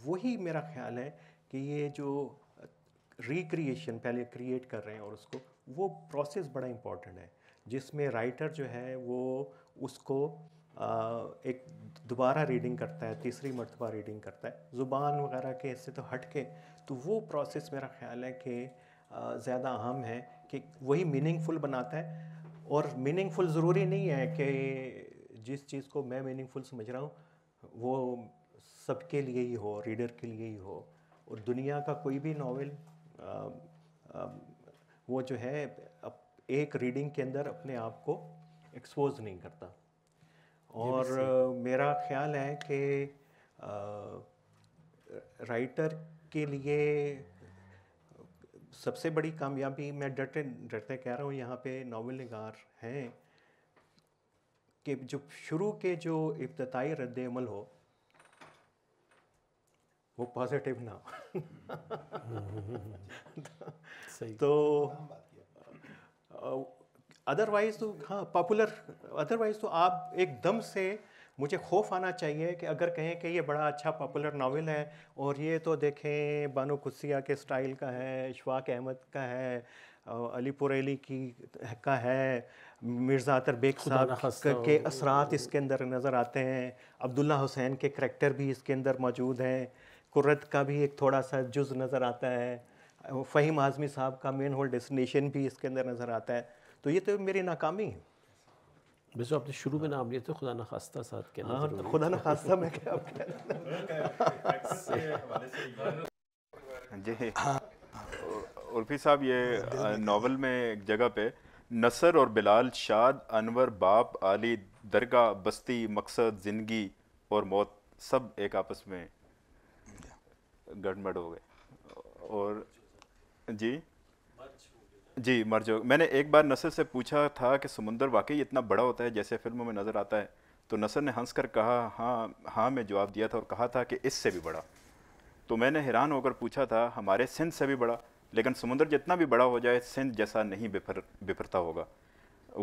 [SPEAKER 2] وہی میرا خیال ہے کہ یہ جو ریکریشن پہلے کریٹ کر رہے ہیں اور اس کو، وہ پروسیس بڑا امپورٹنٹ ہے، جس میں رائٹر جو ہے وہ اس کو ایک دوبارہ ریڈنگ کرتا ہے، تیسری مرتبہ ریڈنگ کرتا ہے، زبان وغیرہ کے اس سے تو ہٹ کے، تو وہ پروسیس میرا خیال ہے کہ زیادہ اہم ہے، کہ وہی میننگ فل بناتا ہے. اور میننگ فل ضروری نہیں ہے کہ جس چیز کو میں میننگ فل سمجھ رہا ہوں وہ سب کے لیے ہی ہو، ریڈر کے لیے ہی ہو. اور دنیا کا کوئی بھی ناول وہ جو ہے ایک ریڈنگ کے اندر اپنے آپ کو ایکسپوز نہیں کرتا. اور میرا خیال ہے کہ رائٹر کے لیے سب سے بڑی کامیابی، میں ڈرتے کہہ رہا ہوں یہاں پہ ناول نگار ہیں، کہ جو شروع کے جو ابتدائی رد عمل ہو وہ پازیٹیو نہ ہو. تو ادروائز تو ہاں پاپولر، ادروائز تو آپ ایک دم سے مجھے خوف آنا چاہیے کہ اگر کہیں کہ یہ بڑا اچھا پاپولر ناول ہے اور یہ تو دیکھیں بانو قدسیہ کے سٹائل کا ہے، اشفاق احمد کا ہے، علی پوریلی کا ہے، مرزا عطر بیگ صاحب کے اثرات اس کے اندر نظر آتے ہیں، عبداللہ حسین کے کریکٹر بھی اس کے اندر موجود ہیں، قرت کا بھی ایک تھوڑا سا جز نظر آتا ہے، فہیم اعظمی صاحب کا مین ہول ڈیسٹینیشن بھی اس کے اندر نظر آتا ہے. تو یہ تو میری ناکامی ہے.
[SPEAKER 3] ویسے آپ نے شروع میں نام لیا تو خدا نخواستہ ساتھ کہنا ضروری ہے.
[SPEAKER 2] خدا نخواستہ میں کیا
[SPEAKER 1] جی عرفی صاحب، یہ ناول میں ایک جگہ پہ نصر اور بلال، شاد، انور، باپ، علی، درگاہ، بستی، مقصد، زندگی اور موت سب ایک آپس میں گڑبڑ ہو گئے. اور جی مرج ہو. میں نے ایک بار نصر سے پوچھا تھا کہ سمندر واقعی اتنا بڑا ہوتا ہے جیسے فلموں میں نظر آتا ہے؟ تو نصر نے ہنس کر کہا ہاں میں جواب دیا تھا اور کہا تھا کہ اس سے بھی بڑا. تو میں نے حیران ہو کر پوچھا تھا ہمارے سندھ سے بھی بڑا؟ لیکن سمندر جتنا بھی بڑا ہو جائے سندھ جیسا نہیں بفرتا ہوگا.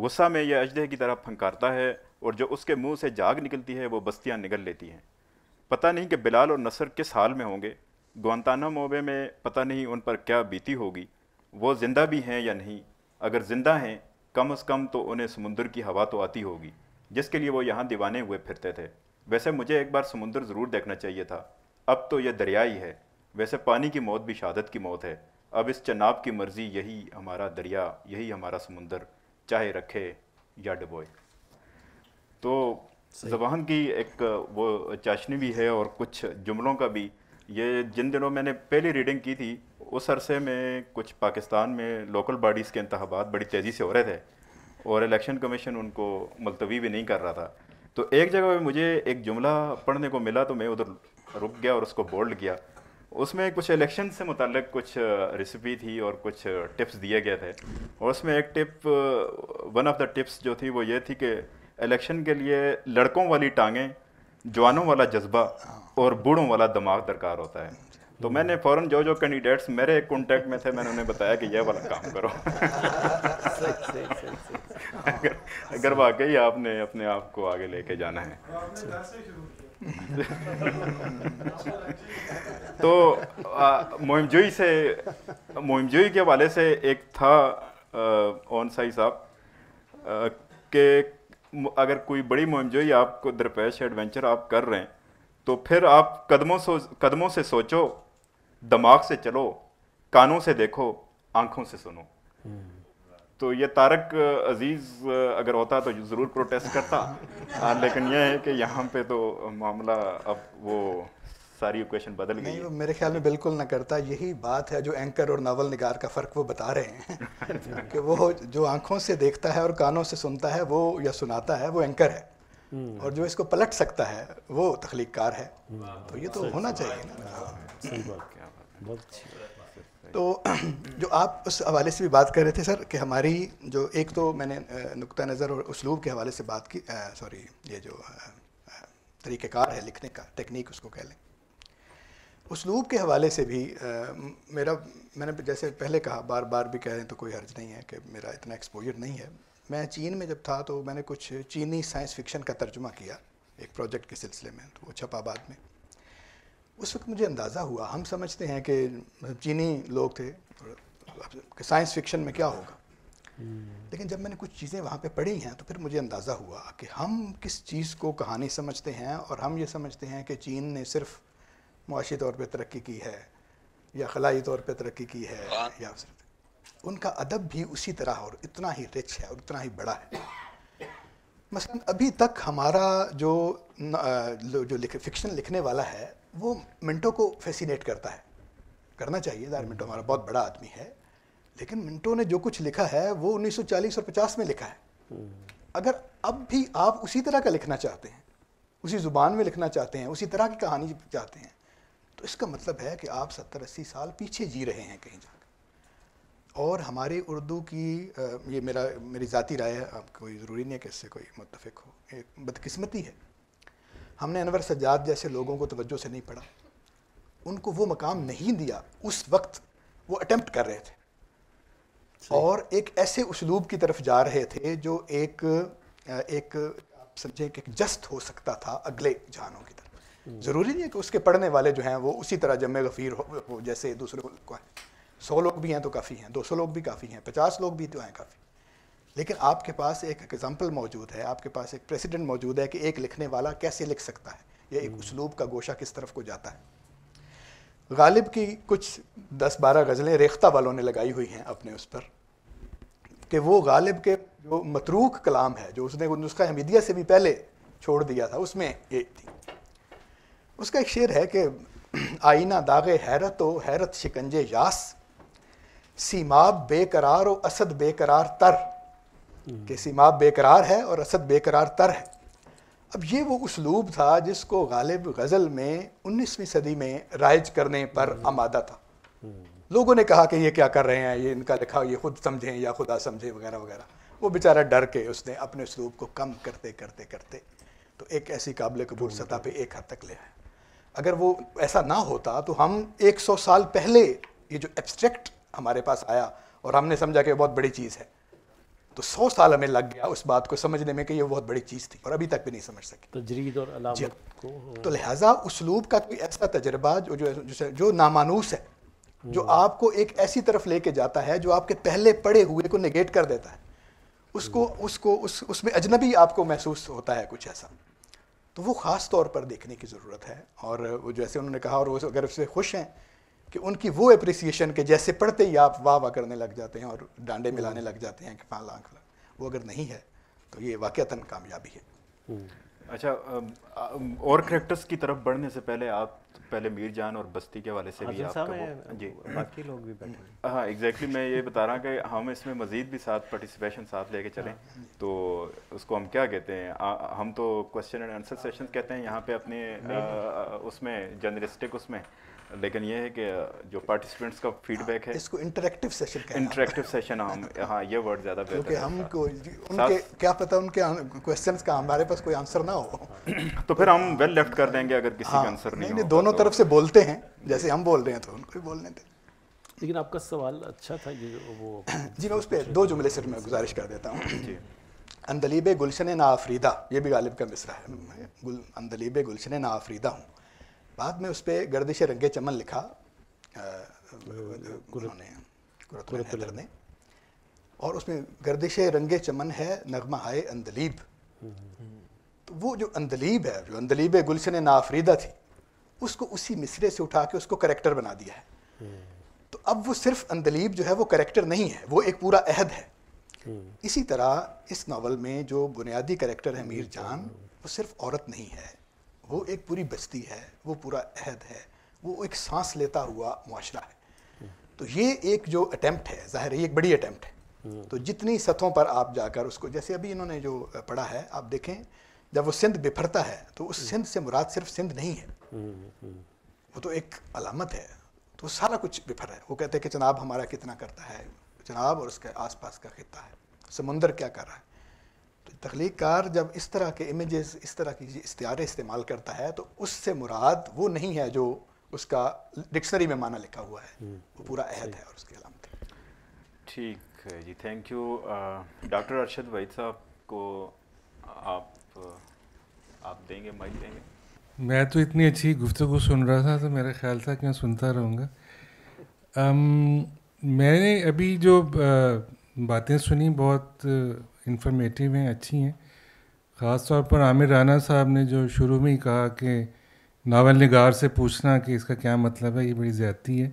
[SPEAKER 1] غصہ میں یہ اژدہے کی طرح پھنکارتا ہے اور جو اس کے منہ سے جاگ نکلتی ہے وہ بستیاں نگل لیتی ہیں. پتہ نہیں کہ بلال اور نصر کس حال میں ہوں گے. گوانتانامو بے میں پتہ نہیں ان پر کیا بیتی ہوگی. وہ زندہ بھی ہیں یا نہیں؟ اگر زندہ ہیں کم از کم تو انہیں سمندر کی ہوا تو آتی ہوگی جس کے لیے وہ یہاں دیوانے ہوئے پھرتے تھے. ویسے مجھے ایک بار سمندر ضرور دیکھنا چاہیے تھا. اب تو یہ دریا ہی ہے. ویسے پانی کی موت بھی شہادت کی موت ہے. اب اس چناب کی مرضی، یہی ہمارا دریا، یہی ہمارا سمندر، چاہے رکھے یا ڈبوئے. تو زبان کی ایک وہ چاشنی بھی ہے اور کچھ جملوں کا بھی. یہ جن دنوں میں نے پہلی ریڈنگ کی تھی اس عرصے میں کچھ پاکستان میں لوکل باڈیز کے انتخابات بڑی تیزی سے ہو رہے تھے اور الیکشن کمیشن ان کو ملتوی بھی نہیں کر رہا تھا. تو ایک جگہ پہ مجھے ایک جملہ پڑھنے کو ملا تو میں ادھر رک گیا اور اس کو بولڈ کیا. اس میں کچھ الیکشن سے متعلق کچھ ریسیپی تھی اور کچھ ٹپس دیے گئے تھے. اور اس میں ایک ٹپ، ون آف دا ٹپس جو تھی وہ یہ تھی کہ الیکشن کے لیے لڑکوں والی ٹانگیں، جوانوں والا جذبہ اور بوڑھوں والا دماغ درکار ہوتا ہے. تو میں نے فوراً جو کینڈیڈیٹس میرے کانٹیکٹ میں تھے میں نے انہیں بتایا کہ یہ والا کام کرو. اگر واقعی آپ نے اپنے آپ کو آگے لے کے جانا ہے. تو مہم جوئی کے حوالے سے ایک تھا اون سائی صاحب کہ اگر کوئی بڑی مہم جوئی آپ کو درپیش ایڈونچر آپ کر رہے ہیں تو پھر آپ قدموں سے سوچو، دماغ سے چلو، کانوں سے دیکھو، آنکھوں سے سنو. تو یہ طارق عزیز اگر ہوتا تو ضرور پروٹیسٹ کرتا، لیکن یہ ہے کہ یہاں پہ تو معاملہ اب وہ ساری ایکویشن بدل گئی.
[SPEAKER 4] نہیں، میرے خیال میں بالکل نہ کرتا. یہی بات ہے جو اینکر اور ناول نگار کا فرق وہ بتا رہے ہیں کہ وہ جو آنکھوں سے دیکھتا ہے اور کانوں سے سنتا ہے وہ یا سناتا ہے وہ اینکر ہے، اور جو اس کو پلٹ سکتا ہے وہ تخلیق کار ہے. تو یہ تو ہونا چاہیے نا.
[SPEAKER 3] صحیح بات، بہت اچھی بات.
[SPEAKER 4] تو جو آپ اس حوالے سے بھی بات کر رہے تھے سر کہ ہماری جو ایک تو میں نے نقطہ نظر اور اسلوب کے حوالے سے بات کی، سوری یہ جو طریقہ کار ہے لکھنے کا، ٹیکنیک اس کو کہہ لیں، اسلوب کے حوالے سے بھی میں نے جیسے پہلے کہا، بار بار بھی کہہ رہے ہیں تو کوئی حرج نہیں ہے کہ میرا اتنا ایکسپوجر نہیں ہے. میں چین میں جب تھا تو میں نے کچھ چینی سائنس فکشن کا ترجمہ کیا ایک پروجیکٹ کے سلسلے میں، تو وہ چھپا بعد میں. اس وقت مجھے اندازہ ہوا، ہم سمجھتے ہیں کہ چینی لوگ تھے کہ سائنس فکشن میں کیا ہوگا، لیکن جب میں نے کچھ چیزیں وہاں پہ پڑھی ہیں تو پھر مجھے اندازہ ہوا کہ ہم کس چیز کو کہانی سمجھتے ہیں، اور ہم یہ سمجھتے ہیں کہ چین نے صرف معاشی طور پہ ترقی کی ہے یا خلائی طور پہ ترقی کی ہے، یا صرف ان کا ادب بھی اسی طرح اور اتنا ہی رچ ہے اور اتنا ہی بڑا ہے. مثلا ابھی تک ہمارا جو فکشن لکھنے والا ہے وہ منٹو کو فیسینیٹ کرتا ہے، کرنا چاہیے، ظاہر منٹو ہمارا بہت بڑا آدمی ہے، لیکن منٹو نے جو کچھ لکھا ہے وہ 1940 اور 50 میں لکھا ہے. اگر اب بھی آپ اسی طرح کا لکھنا چاہتے ہیں، اسی زبان میں لکھنا چاہتے ہیں، اسی طرح کی کہانی چاہتے ہیں، تو اس کا مطلب ہے کہ آپ 70-80 سال پیچھے جی رہے ہیں کہیں جا کے. اور ہماری اردو کی یہ میری ذاتی رائے ہے، آپ کوئی ضروری نہیں ہے کہ اس سے کوئی متفق ہو، ایک بدقسمتی ہے ہم نے انور سجاد جیسے لوگوں کو توجہ سے نہیں پڑھا، ان کو وہ مقام نہیں دیا اس وقت وہ اٹیمپٹ کر رہے تھے، اور ایک ایسے اسلوب کی طرف جا رہے تھے جو ایک آپ سمجھیں کہ ایک جست ہو سکتا تھا اگلے جہانوں کی طرف. ضروری نہیں ہے کہ اس کے پڑھنے والے جو ہیں وہ اسی طرح جمع غفیر ہو جیسے دوسرے کو ہے. 100 لوگ بھی ہیں تو کافی ہیں، 200 لوگ بھی کافی ہیں، 50 لوگ بھی تو ہیں کافی. لیکن آپ کے پاس ایک ایگزامپل موجود ہے، آپ کے پاس ایک پریسیڈنٹ موجود ہے کہ ایک لکھنے والا کیسے لکھ سکتا ہے، یا ایک اسلوب کا گوشہ کس طرف کو جاتا ہے. غالب کی کچھ 10-12 غزلیں ریختہ والوں نے لگائی ہوئی ہیں اپنے اس پر، کہ وہ غالب کے جو متروک کلام ہے، جو اس نے نسخہ حمیدیہ سے بھی پہلے چھوڑ دیا تھا، اس میں یہ تھی. اس کا ایک شعر ہے کہ آئینہ داغ حیرت و حیرت شکنجے یاس، سیماب بے قرار و اسد بے قرار تر، کہ سیماب بے قرار ہے اور اسد بے قرار تر ہے. اب یہ وہ اسلوب تھا جس کو غالب غزل میں 19ویں صدی میں رائج کرنے پر آمادہ تھا. لوگوں نے کہا کہ یہ کیا کر رہے ہیں، یہ ان کا لکھا یہ خود سمجھیں یا خدا سمجھے وغیرہ وغیرہ. وہ بیچارہ ڈر کے اس نے اپنے اسلوب کو کم کرتے کرتے کرتے تو ایک ایسی قابل قبول سطح پہ ایک حد تک لے آئے. اگر وہ ایسا نہ ہوتا تو ہم 100 سال پہلے یہ جو ایبسٹریکٹ ہمارے پاس آیا اور ہم نے سمجھا کہ بہت بڑی چیز ہے، تو 100 سال ہمیں لگ گیا اس بات کو سمجھنے میں کہ یہ بہت بڑی چیز تھی، اور ابھی تک بھی نہیں سمجھ سکے.
[SPEAKER 3] تجرید اور علامت کو.
[SPEAKER 4] تو لہٰذا اسلوب کا کوئی ایسا تجربہ جو نامانوس ہے، جو آپ کو ایک ایسی طرف لے کے جاتا ہے جو آپ کے پہلے پڑھے ہوئے کو نگیٹ کر دیتا ہے، اس میں اجنبی آپ کو محسوس ہوتا ہے کچھ ایسا، تو وہ خاص طور پر دیکھنے کی ضرورت ہے. اور وہ جیسے انہوں نے کہا، اور وہ اگر اس سے خوش ہیں کہ ان کی وہ اپریسیشن کہ جیسے پڑھتے ہی آپ واہ واہ کرنے لگ جاتے ہیں اور ڈانڈے ملانے لگ جاتے ہیں کہ فلاں، وہ اگر نہیں ہے تو یہ واقعتاً کامیابی ہے.
[SPEAKER 1] اچھا، اور کریکٹرز کی طرف بڑھنے سے پہلے آپ پہلے میر جان اور بستی کے حوالے سے بھی آپ کا
[SPEAKER 2] جی باقی لوگ بھی بیٹھے ہیں.
[SPEAKER 1] ہاں ایگزیکٹلی، میں یہ بتا رہا ہوں کہ ہم اس میں مزید بھی ساتھ پارٹیسپیشن ساتھ لے کے چلیں تو اس کو ہم کیا کہتے ہیں، ہم تو کوسچن اینڈ آنسر سیشن کہتے ہیں یہاں پہ اپنے اس میں جرنلسٹک اس میں، لیکن یہ ہے کہ جو پارٹیسپینٹس کا فیڈ بیک ہے
[SPEAKER 4] اس کو انٹریکٹیو سیشن کہتے ہیں.
[SPEAKER 1] انٹریکٹیو سیشن، ہم ہاں یہ ورڈ زیادہ بہتر ہے
[SPEAKER 4] کیونکہ ہم کو ان کے کیا پتہ ان کے کوسچنس کا ہمارے پاس کوئی آنسر نہ ہو
[SPEAKER 1] تو پھر ہم ویل لیفٹ کر دیں گے اگر کسی کا آنسر نہیں ہو.
[SPEAKER 4] دونوں طرف سے بولتے ہیں، جیسے ہم بول رہے ہیں تو ان کو بھی بولنے دیں.
[SPEAKER 3] لیکن آپ کا سوال اچھا تھا یہ وہ.
[SPEAKER 4] جی میں اس پہ 2 جملے صرف میں گزارش کر دیتا ہوں. جی، اندلیب گلشن نا آفریدہ، یہ بھی غالب کا مصرع ہے، اندلیب گلشن نا آفریدہ ہوں. بعد میں اس پہ گردش رنگ چمن لکھا حیدر نے، اور اس میں گردش رنگ چمن ہے نغمہ ہائے اندلیب. تو وہ جو اندلیب ہے، جو اندلیب گلشن نافریدہ تھی، اس کو اسی مصرے سے اٹھا کے اس کو کریکٹر بنا دیا ہے. تو اب وہ صرف اندلیب جو ہے وہ کریکٹر نہیں ہے، وہ ایک پورا عہد ہے. اسی طرح اس ناول میں جو بنیادی کریکٹر ہے میر جان، وہ صرف عورت نہیں ہے، وہ ایک پوری بستی ہے، وہ پورا عہد ہے، وہ ایک سانس لیتا ہوا معاشرہ ہے. تو یہ ایک جو اٹیمپٹ ہے، ظاہر ہے یہ ایک بڑی اٹیمپٹ ہے. تو جتنی سطحوں پر آپ جا کر اس کو، جیسے ابھی انہوں نے جو پڑھا ہے، آپ دیکھیں جب وہ سندھ بپھرتا ہے تو اس سندھ سے مراد صرف سندھ نہیں ہے، وہ تو ایک علامت ہے. تو سارا کچھ بفر ہے. وہ کہتے ہیں کہ جناب ہمارا کتنا کرتا ہے, جناب اور اس کے آس پاس کا خطہ ہے, سمندر کیا کر رہا ہے. تو تخلیق کار جب اس طرح کے امیجز, اس طرح کی استعارے استعمال کرتا ہے تو اس سے مراد وہ نہیں ہے جو اس کا ڈکشنری میں معنی لکھا ہوا ہے, وہ پورا عہد ہے اور اس کی علامت ہے.
[SPEAKER 1] ٹھیک ہے جی, thank you. Doctor Arshad Waheed صاحب کو آپ دیں گے, مائک دیں گے.
[SPEAKER 5] میں تو اتنی اچھی گفتگو سن رہا تھا تو میرا خیال تھا کہ میں سنتا رہوں گا. میں نے ابھی جو باتیں سنی بہت انفارمیٹیو ہیں, اچھی ہیں. خاص طور پر عامر رانا صاحب نے جو شروع میں ہی کہا کہ ناول نگار سے پوچھنا کہ اس کا کیا مطلب ہے, یہ بڑی زیادتی ہے.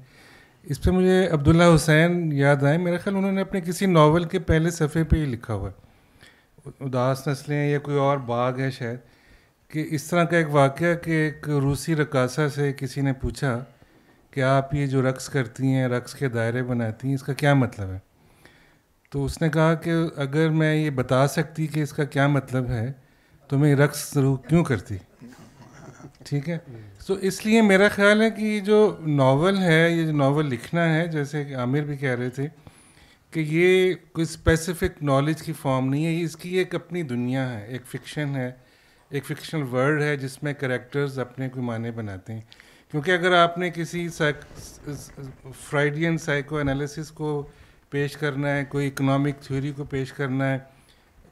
[SPEAKER 5] اس پہ مجھے عبداللہ حسین یاد آئے. میرا خیال انہوں نے اپنے کسی ناول کے پہلے صفحے پہ ہی لکھا ہوا ہے, اداس نسلیں یا کوئی اور باغ ہے شاید, کہ اس طرح کا ایک واقعہ کہ ایک روسی رقاصہ سے کسی نے پوچھا کہ آپ یہ جو رقص کرتی ہیں, رقص کے دائرے بناتی ہیں, اس کا کیا مطلب ہے. تو اس نے کہا کہ اگر میں یہ بتا سکتی کہ اس کا کیا مطلب ہے تو میں رقص ضرور کیوں کرتی. ٹھیک ہے. تو اس لیے میرا خیال ہے کہ یہ جو ناول ہے, یہ جو ناول لکھنا ہے, جیسے کہ عامر بھی کہہ رہے تھے کہ یہ کوئی اسپیسیفک نالج کی فارم نہیں ہے, اس کی ایک اپنی دنیا ہے, ایک فکشن ہے, ایک فکشنل ورلڈ ہے جس میں کریکٹرز اپنے کوئی معنی بناتے ہیں. کیونکہ اگر آپ نے کسی فرائیڈین سائیکو انالیسس کو پیش کرنا ہے, کوئی اکنامک تھیوری کو پیش کرنا ہے,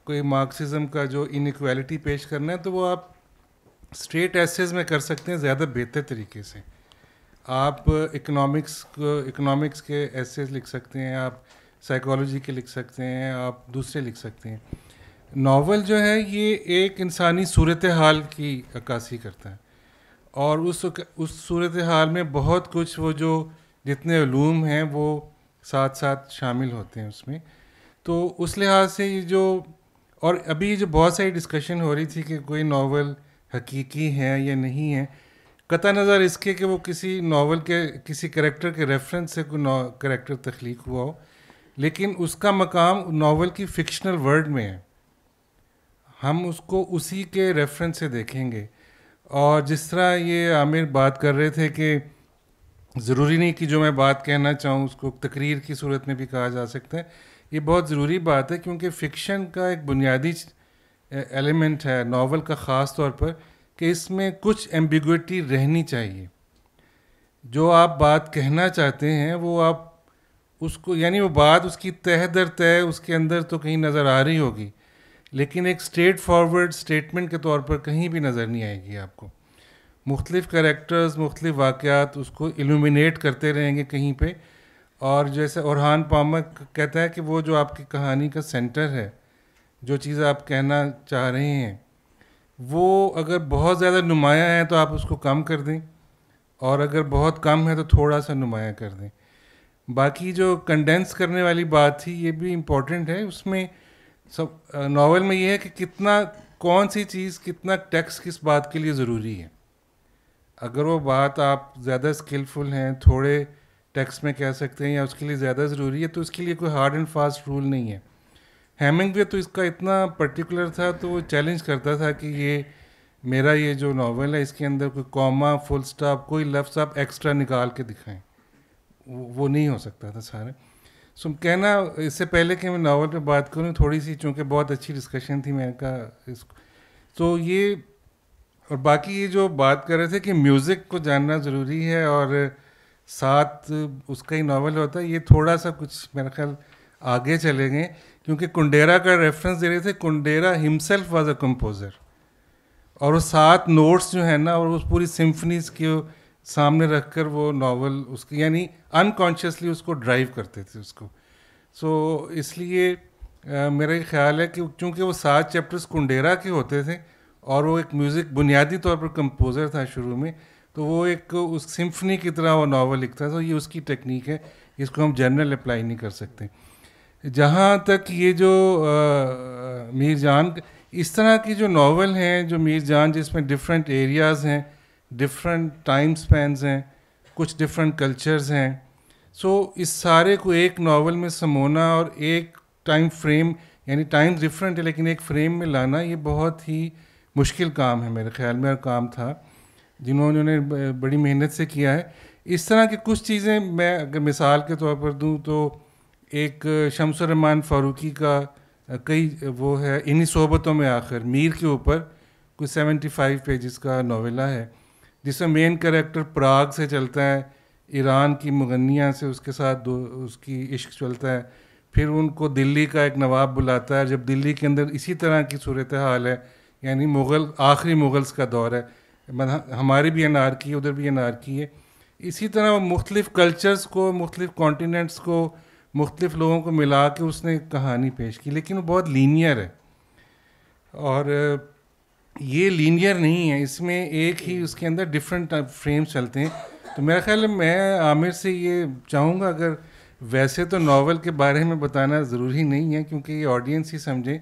[SPEAKER 5] کوئی مارکسزم کا جو انیکویلٹی پیش کرنا ہے, تو وہ آپ اسٹریٹ ایسیز میں کر سکتے ہیں زیادہ بہتر طریقے سے. آپ اکنامکس کے ایسیز لکھ سکتے ہیں, آپ سائیکالوجی کے لکھ سکتے ہیں, آپ دوسرے لکھ سکتے ہیں. ناول جو ہے یہ ایک انسانی صورتحال کی عکاسی کرتا ہے, اور اس صورتحال میں بہت کچھ وہ جو جتنے علوم ہیں وہ ساتھ ساتھ شامل ہوتے ہیں اس میں. تو اس لحاظ سے یہ جو, اور ابھی جو بہت ساری ڈسکشن ہو رہی تھی کہ کوئی ناول حقیقی ہے یا نہیں ہے, قطع نظر اس کے کہ وہ کسی ناول کے کسی کریکٹر کے ریفرنس سے کوئی کریکٹر تخلیق ہوا ہو, لیکن اس کا مقام ناول کی فکشنل ورلڈ میں ہے. ہم اس کو اسی کے ریفرنس سے دیکھیں گے. اور جس طرح یہ عامر بات کر رہے تھے کہ ضروری نہیں کہ جو میں بات کہنا چاہوں اس کو تقریر کی صورت میں بھی کہا جا سکتا ہے, یہ بہت ضروری بات ہے, کیونکہ فکشن کا ایک بنیادی ایلیمنٹ ہے ناول کا خاص طور پر کہ اس میں کچھ ایمبیگوٹی رہنی چاہیے. جو آپ بات کہنا چاہتے ہیں وہ آپ اس کو, یعنی وہ بات اس کی تہ در تہ اس کے اندر تو کہیں نظر آ رہی ہوگی, لیکن ایک اسٹریٹ فارورڈ اسٹیٹمنٹ کے طور پر کہیں بھی نظر نہیں آئے گی آپ کو. مختلف کریکٹرز, مختلف واقعات اس کو ایلومینیٹ کرتے رہیں گے کہیں پہ. اور جیسے اورہان پامر کہتا ہے کہ وہ جو آپ کی کہانی کا سینٹر ہے, جو چیزیں آپ کہنا چاہ رہے ہیں, وہ اگر بہت زیادہ نمایاں ہے تو آپ اس کو کم کر دیں, اور اگر بہت کم ہے تو تھوڑا سا نمایاں کر دیں. باقی جو کنڈینس کرنے والی بات تھی یہ بھی امپورٹنٹ ہے. اس میں سب ناول میں یہ ہے کہ کتنا, کون سی چیز, کتنا ٹیکسٹ کس بات کے لیے ضروری ہے. اگر وہ بات آپ زیادہ اسکلفل ہیں, تھوڑے ٹیکسٹ میں کہہ سکتے ہیں, یا اس کے لیے زیادہ ضروری ہے, تو اس کے لیے کوئی ہارڈ اینڈ فاسٹ رول نہیں ہے. ہیمنگ وے تو اس کا اتنا پرٹیکولر تھا تو وہ چیلنج کرتا تھا کہ یہ میرا یہ جو ناول ہے اس کے اندر کوئی کوما, فل اسٹاپ, کوئی لفظ آپ ایکسٹرا نکال کے دکھائیں, وہ نہیں ہو سکتا تھا سارے. سو کہنا اس سے پہلے کہ میں ناول پہ بات کروں تھوڑی سی, چونکہ بہت اچھی ڈسکشن تھی, میں نے کہا اس کو تو یہ, اور باقی یہ جو بات کر رہے تھے کہ میوزک کو جاننا ضروری ہے اور ساتھ اس کا ہی ناول ہوتا ہے, یہ تھوڑا سا کچھ میرا خیال آگے چلے گئے, کیونکہ کنڈیرا کا ریفرنس دے رہے تھے. کنڈیرا ہمسیلف واز اے کمپوزر, اور وہ 7 نوٹس جو ہیں نا, اور اس پوری سمفنیز کے سامنے رکھ کر وہ ناول اس کی, یعنی انکانشیسلی اس کو ڈرائیو کرتے تھے اس کو. سو اس لیے میرا یہ خیال ہے کہ چونکہ وہ 7 چیپٹرز کنڈیرا کے ہوتے تھے اور وہ ایک میوزک بنیادی طور پر کمپوزر تھا شروع میں, تو وہ ایک اس سمفنی کی طرح وہ ناول لکھتا تھا. یہ اس کی ٹیکنیک ہے, اس کو ہم جنرل اپلائی نہیں کر سکتے. جہاں تک یہ جو میر جان, اس طرح کی جو ناول ہیں جو میر جان, جس میں ڈفرینٹ ایریاز ہیں, ڈفرینٹ ٹائم سپینز ہیں, کچھ ڈفرینٹ کلچرز ہیں, سو اس سارے کو ایک ناول میں سمونا اور ایک ٹائم فریم, یعنی ٹائم ڈفرینٹ ہے لیکن ایک فریم میں لانا, یہ بہت ہی مشکل کام ہے میرے خیال میں, اور کام تھا جنہوں نے بڑی محنت سے کیا ہے. اس طرح کی کچھ چیزیں میں اگر مثال کے طور پر دوں تو ایک شمس الرحمان فاروقی کا کئی وہ ہے انہی صحبتوں میں آخر میر کے اوپر کوئی 75 پیجز کا ناولہ ہے جس میں مین کریکٹر پراگ سے چلتا ہے, ایران کی مغنیہ سے اس کے ساتھ اس کی عشق چلتا ہے, پھر ان کو دلی کا ایک نواب بلاتا ہے, جب دلی کے اندر اسی طرح کی صورتحال ہے, یعنی مغل آخری مغلس کا دور ہے, ہماری بھی انارکی ہے ادھر بھی انارکی ہے. اسی طرح وہ مختلف کلچرز کو, مختلف کانٹیننٹس کو, مختلف لوگوں کو ملا کے اس نے کہانی پیش کی, لیکن وہ بہت لینئر ہے اور یہ لینئر نہیں ہے, اس میں ایک ہی اس کے اندر ڈفرینٹ فریمز چلتے ہیں. تو میرا خیال ہے میں عامر سے یہ چاہوں گا, اگر ویسے تو ناول کے بارے میں بتانا ضروری نہیں ہے کیونکہ یہ آڈینس ہی سمجھیں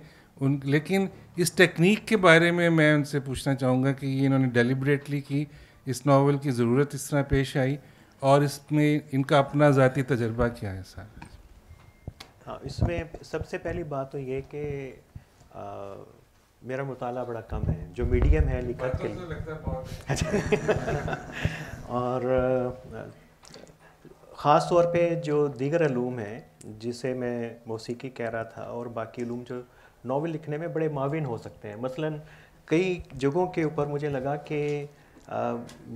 [SPEAKER 5] لیکن اس ٹیکنیک کے بارے میں ان سے پوچھنا چاہوں گا کہ یہ انہوں نے ڈیلیبریٹلی کی, اس ناول کی ضرورت اس طرح پیش آئی اور اس میں ان کا اپنا ذاتی تجربہ کیا ہے سر؟
[SPEAKER 2] ہاں, اس میں سب سے پہلی بات تو یہ کہ میرا مطالعہ بڑا کم ہے, جو میڈیم ہے لکھت کے لیے, اور خاص طور پہ جو دیگر علوم ہیں جسے میں موسیقی کہہ رہا تھا اور باقی علوم جو ناول لکھنے میں بڑے معاون ہو سکتے ہیں. مثلاً کئی جگہوں کے اوپر مجھے لگا کہ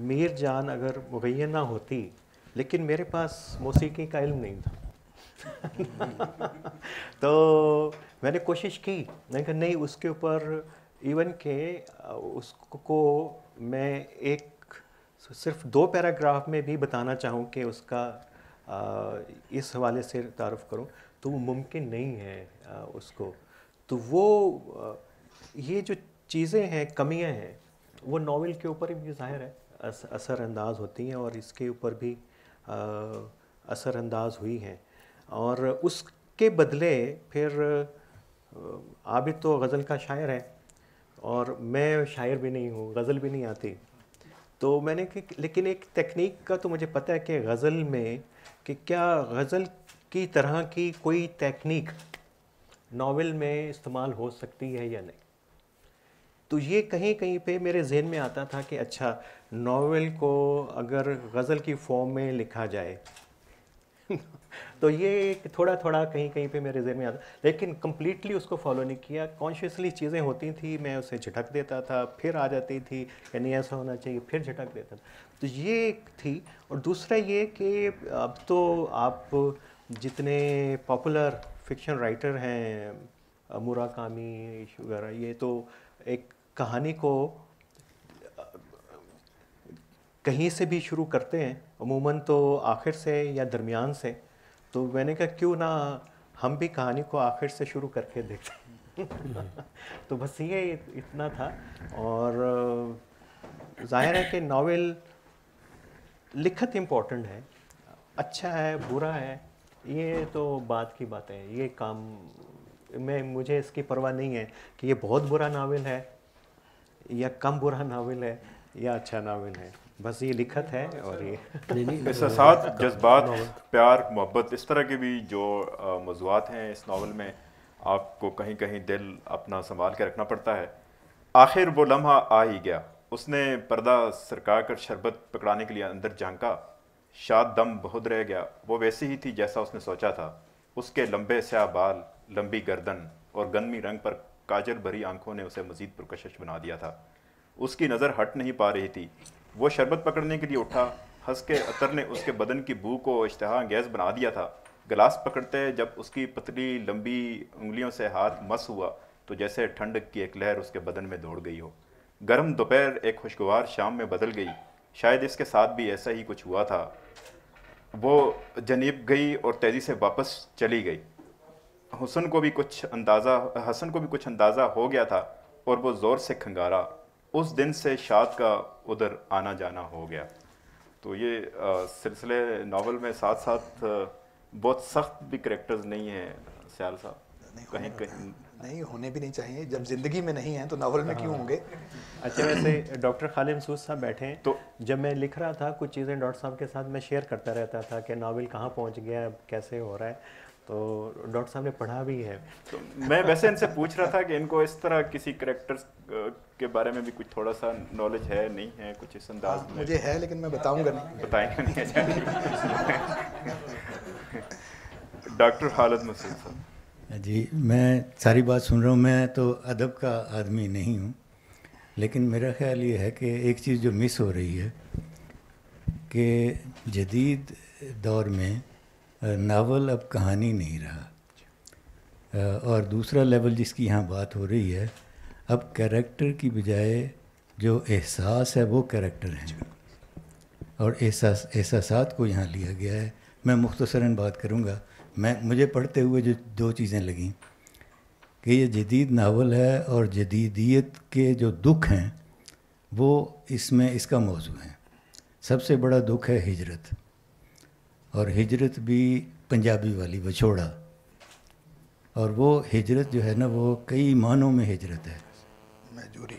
[SPEAKER 2] میر جان اگر مغیّر نہ ہوتی, لیکن میرے پاس موسیقی کا علم نہیں تھا تو میں نے کوشش کی, میں کہ نہیں اس کے اوپر ایون کہ اس کو میں ایک صرف 2 پیراگراف میں بھی بتانا چاہوں کہ اس کا اس حوالے سے تعارف کروں تو وہ ممکن نہیں ہے اس کو. تو وہ یہ جو چیزیں ہیں, کمیاں ہیں, وہ ناول کے اوپر بھی ظاہر ہے اثر انداز ہوتی ہیں اور اس کے اوپر بھی اثر انداز ہوئی ہیں. اور اس کے بدلے پھر عابد تو غزل کا شاعر ہے اور میں شاعر بھی نہیں ہوں, غزل بھی نہیں آتی, تو میں نے کہ لیکن ایک تکنیک کا تو مجھے پتہ ہے کہ غزل میں کہ کیا غزل کی طرح کی کوئی تکنیک ناول میں استعمال ہو سکتی ہے یا نہیں. تو یہ کہیں کہیں پہ میرے ذہن میں آتا تھا کہ اچھا ناول کو اگر غزل کی فارم میں لکھا جائے تو یہ تھوڑا تھوڑا کہیں کہیں پہ میرے ذہن میں آتا, لیکن کمپلیٹلی اس کو فالو نہیں کیا. کانشیسلی چیزیں ہوتی تھیں, میں اسے جھٹک دیتا تھا, پھر آ جاتی تھی کہ نہیں ایسا ہونا چاہیے, پھر جھٹک دیتا تھا. تو یہ ایک تھی. اور دوسرا یہ کہ اب تو آپ جتنے پاپولر فکشن رائٹر ہیں, موراکامی وغیرہ, یہ تو ایک کہانی کو کہیں سے بھی شروع کرتے ہیں, عموماً تو آخر سے یا درمیان سے. تو میں نے کہا کیوں نہ ہم بھی کہانی کو آخر سے شروع کر کے دیکھیں تو بس یہ اتنا تھا. اور ظاہر ہے کہ ناول لکھت امپورٹنٹ ہے, اچھا ہے برا ہے یہ تو بات کی بات ہے, یہ کام مجھے اس کی پرواہ نہیں ہے کہ یہ بہت برا ناول ہے یا کم برا ناول ہے یا اچھا ناول ہے, بس یہ لکھت ہے. اور یہ
[SPEAKER 1] احساسات, جذبات, پیار, محبت, اس طرح کے بھی جو موضوعات ہیں اس ناول میں, آپ کو کہیں کہیں دل اپنا سنبھال کے رکھنا پڑتا ہے. آخر وہ لمحہ آ ہی گیا, اس نے پردہ سرکا کر شربت پکڑانے کے لیے اندر جھانکا, شاد دم بہت رہ گیا. وہ ویسی ہی تھی جیسا اس نے سوچا تھا, اس کے لمبے سیاہ بال, لمبی گردن اور گندمی رنگ پر کاجل بھری آنکھوں نے اسے مزید پرکشش بنا دیا تھا. اس کی نظر ہٹ نہیں پا رہی تھی. وہ شربت پکڑنے کے لیے اٹھا, ہنس کے عطر نے اس کے بدن کی بو کو اشتہا انگیز بنا دیا تھا. گلاس پکڑتے جب اس کی پتلی لمبی انگلیوں سے ہاتھ مس ہوا تو جیسے ٹھنڈک کی ایک لہر اس کے بدن میں دوڑ گئی ہو. گرم دوپہر ایک خوشگوار شام میں بدل گئی. شاید اس کے ساتھ بھی ایسا ہی کچھ ہوا تھا. وہ جنیب گئی اور تیزی سے واپس چلی گئی. حسن کو بھی کچھ اندازہ ہو گیا تھا اور وہ زور سے کھنگارا. اس دن سے شاد کا ادھر آنا جانا ہو گیا. تو یہ سلسلے ناول میں ساتھ ساتھ بہت سخت بھی کریکٹرز نہیں ہیں سیال صاحب, کہیں کہیں
[SPEAKER 4] نہیں ہونے بھی نہیں چاہیے, جب زندگی میں نہیں ہیں تو ناول میں کیوں ہوں گے.
[SPEAKER 2] اچھا ویسے ڈاکٹر خالد مسعود صاحب بیٹھے ہیں, تو جب میں لکھ رہا تھا کچھ چیزیں ڈاکٹر صاحب کے ساتھ میں شیئر کرتا رہتا تھا کہ ناول کہاں پہنچ گیا, کیسے ہو رہا ہے, تو ڈاکٹر صاحب نے پڑھا بھی ہے.
[SPEAKER 1] تو میں ویسے ان سے پوچھ رہا تھا کہ ان کو اس طرح کسی کریکٹر کے بارے میں بھی کچھ تھوڑا سا نالج ہے نہیں ہے کچھ اس انداز میں؟
[SPEAKER 4] مجھے ہے لیکن میں بتاؤں گا نہیں.
[SPEAKER 1] بتائیں گے نہیں. اچھا ڈاکٹر خالد مسعود صاحب.
[SPEAKER 6] جی میں ساری بات سن رہا ہوں. میں تو ادب کا آدمی نہیں ہوں، لیکن میرا خیال یہ ہے کہ ایک چیز جو مس ہو رہی ہے کہ جدید دور میں ناول اب کہانی نہیں رہا، اور دوسرا لیول جس کی یہاں بات ہو رہی ہے، اب کیریکٹر کی بجائے جو احساس ہے وہ کیریکٹر ہیں، اور احساسات کو یہاں لیا گیا ہے. میں مختصراً بات کروں گا. مجھے پڑھتے ہوئے جو دو چیزیں لگیں کہ یہ جدید ناول ہے اور جدیدیت کے جو دکھ ہیں وہ اس کا موضوع ہے. سب سے بڑا دکھ ہے ہجرت، اور ہجرت بھی پنجابی والی وچھوڑا، اور وہ ہجرت جو ہے نا وہ کئی معنوں میں ہجرت ہے.
[SPEAKER 4] مہجوری.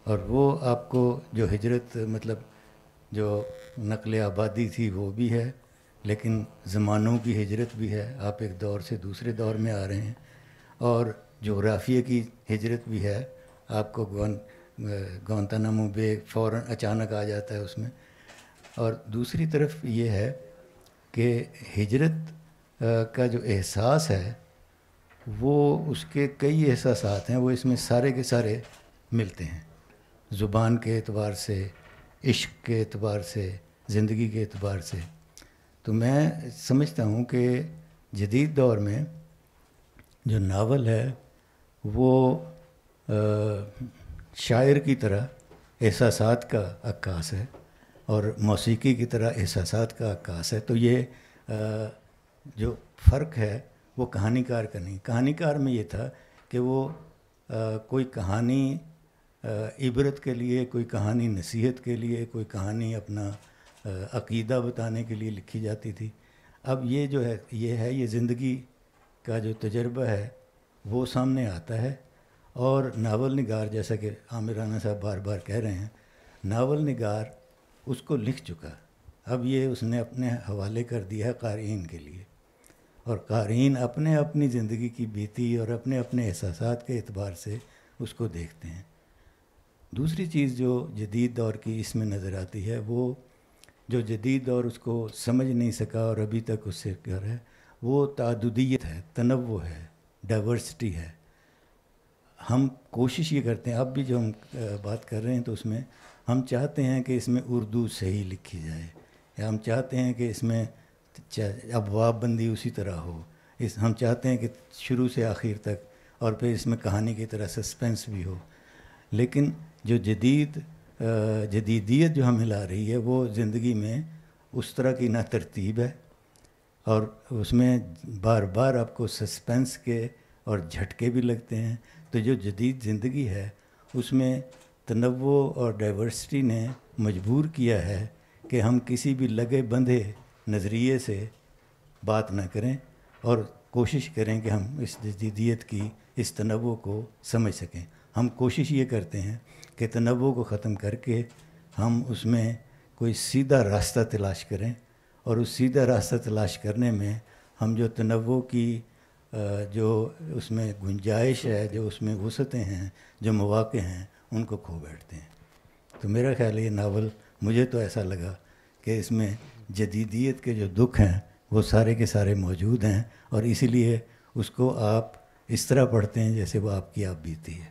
[SPEAKER 6] اور وہ آپ کو جو ہجرت مطلب جو نقل آبادی تھی وہ بھی ہے، لیکن زمانوں کی ہجرت بھی ہے. آپ ایک دور سے دوسرے دور میں آ رہے ہیں. اور جغرافیہ کی ہجرت بھی ہے. آپ کو گوانتانامو بے فوراً اچانک آ جاتا ہے اس میں. اور دوسری طرف یہ ہے کہ ہجرت کا جو احساس ہے وہ اس کے کئی احساسات ہیں، وہ اس میں سارے کے سارے ملتے ہیں، زبان کے اعتبار سے، عشق کے اعتبار سے، زندگی کے اعتبار سے. تو میں سمجھتا ہوں کہ جدید دور میں جو ناول ہے وہ شاعر کی طرح احساسات کا عکاس ہے، اور موسیقی کی طرح احساسات کا عکاس ہے. تو یہ جو فرق ہے وہ کہانی کار کا نہیں. کہانی کار میں یہ تھا کہ وہ کوئی کہانی عبرت کے لیے، کوئی کہانی نصیحت کے لیے، کوئی کہانی اپنا عقیدہ بتانے کے لیے لکھی جاتی تھی. اب یہ جو ہے یہ زندگی کا جو تجربہ ہے وہ سامنے آتا ہے. اور ناول نگار، جیسا کہ عامر رانا صاحب بار بار کہہ رہے ہیں، ناول نگار اس کو لکھ چکا. اب یہ اس نے اپنے حوالے کر دیا ہے قارئین کے لیے، اور قارئین اپنی زندگی کی بیتی اور اپنے احساسات کے اعتبار سے اس کو دیکھتے ہیں. دوسری چیز جو جدید دور کی اس میں نظر آتی ہے، وہ جو جدید دور اس کو سمجھ نہیں سکا اور ابھی تک اس سے کر ہے، وہ تعددیت ہے، تنوع ہے، ڈائیورسٹی ہے. ہم کوشش یہ کرتے ہیں، اب بھی جو ہم بات کر رہے ہیں تو اس میں ہم چاہتے ہیں کہ اس میں اردو صحیح لکھی جائے، یا ہم چاہتے ہیں کہ اس میں ابواب بندی اسی طرح ہو. ہم چاہتے ہیں کہ شروع سے آخر تک، اور پھر اس میں کہانی کی طرح سسپینس بھی ہو. لیکن جو جدیدیت جو ہمیں لا رہی ہے وہ زندگی میں اس طرح کی نہ ترتیب ہے، اور اس میں بار بار آپ کو سسپینس کے اور جھٹکے بھی لگتے ہیں. تو جو جدید زندگی ہے اس میں تنوع اور ڈائیورسٹی نے مجبور کیا ہے کہ ہم کسی بھی لگے بندھے نظریے سے بات نہ کریں، اور کوشش کریں کہ ہم اس جدیدیت کی اس تنوع کو سمجھ سکیں. ہم کوشش یہ کرتے ہیں کہ تنوع کو ختم کر کے ہم اس میں کوئی سیدھا راستہ تلاش کریں، اور اس سیدھا راستہ تلاش کرنے میں ہم جو تنوع کی جو اس میں گنجائش ہے، جو اس میں وسعتیں ہیں، جو مواقع ہیں، ان کو کھو بیٹھتے ہیں. تو میرا خیال ہے یہ ناول، مجھے تو ایسا لگا کہ اس میں جدیدیت کے جو دکھ ہیں وہ سارے کے سارے موجود ہیں، اور اسی لیے اس کو آپ اس طرح پڑھتے ہیں جیسے وہ آپ کی آپ بیتی ہے.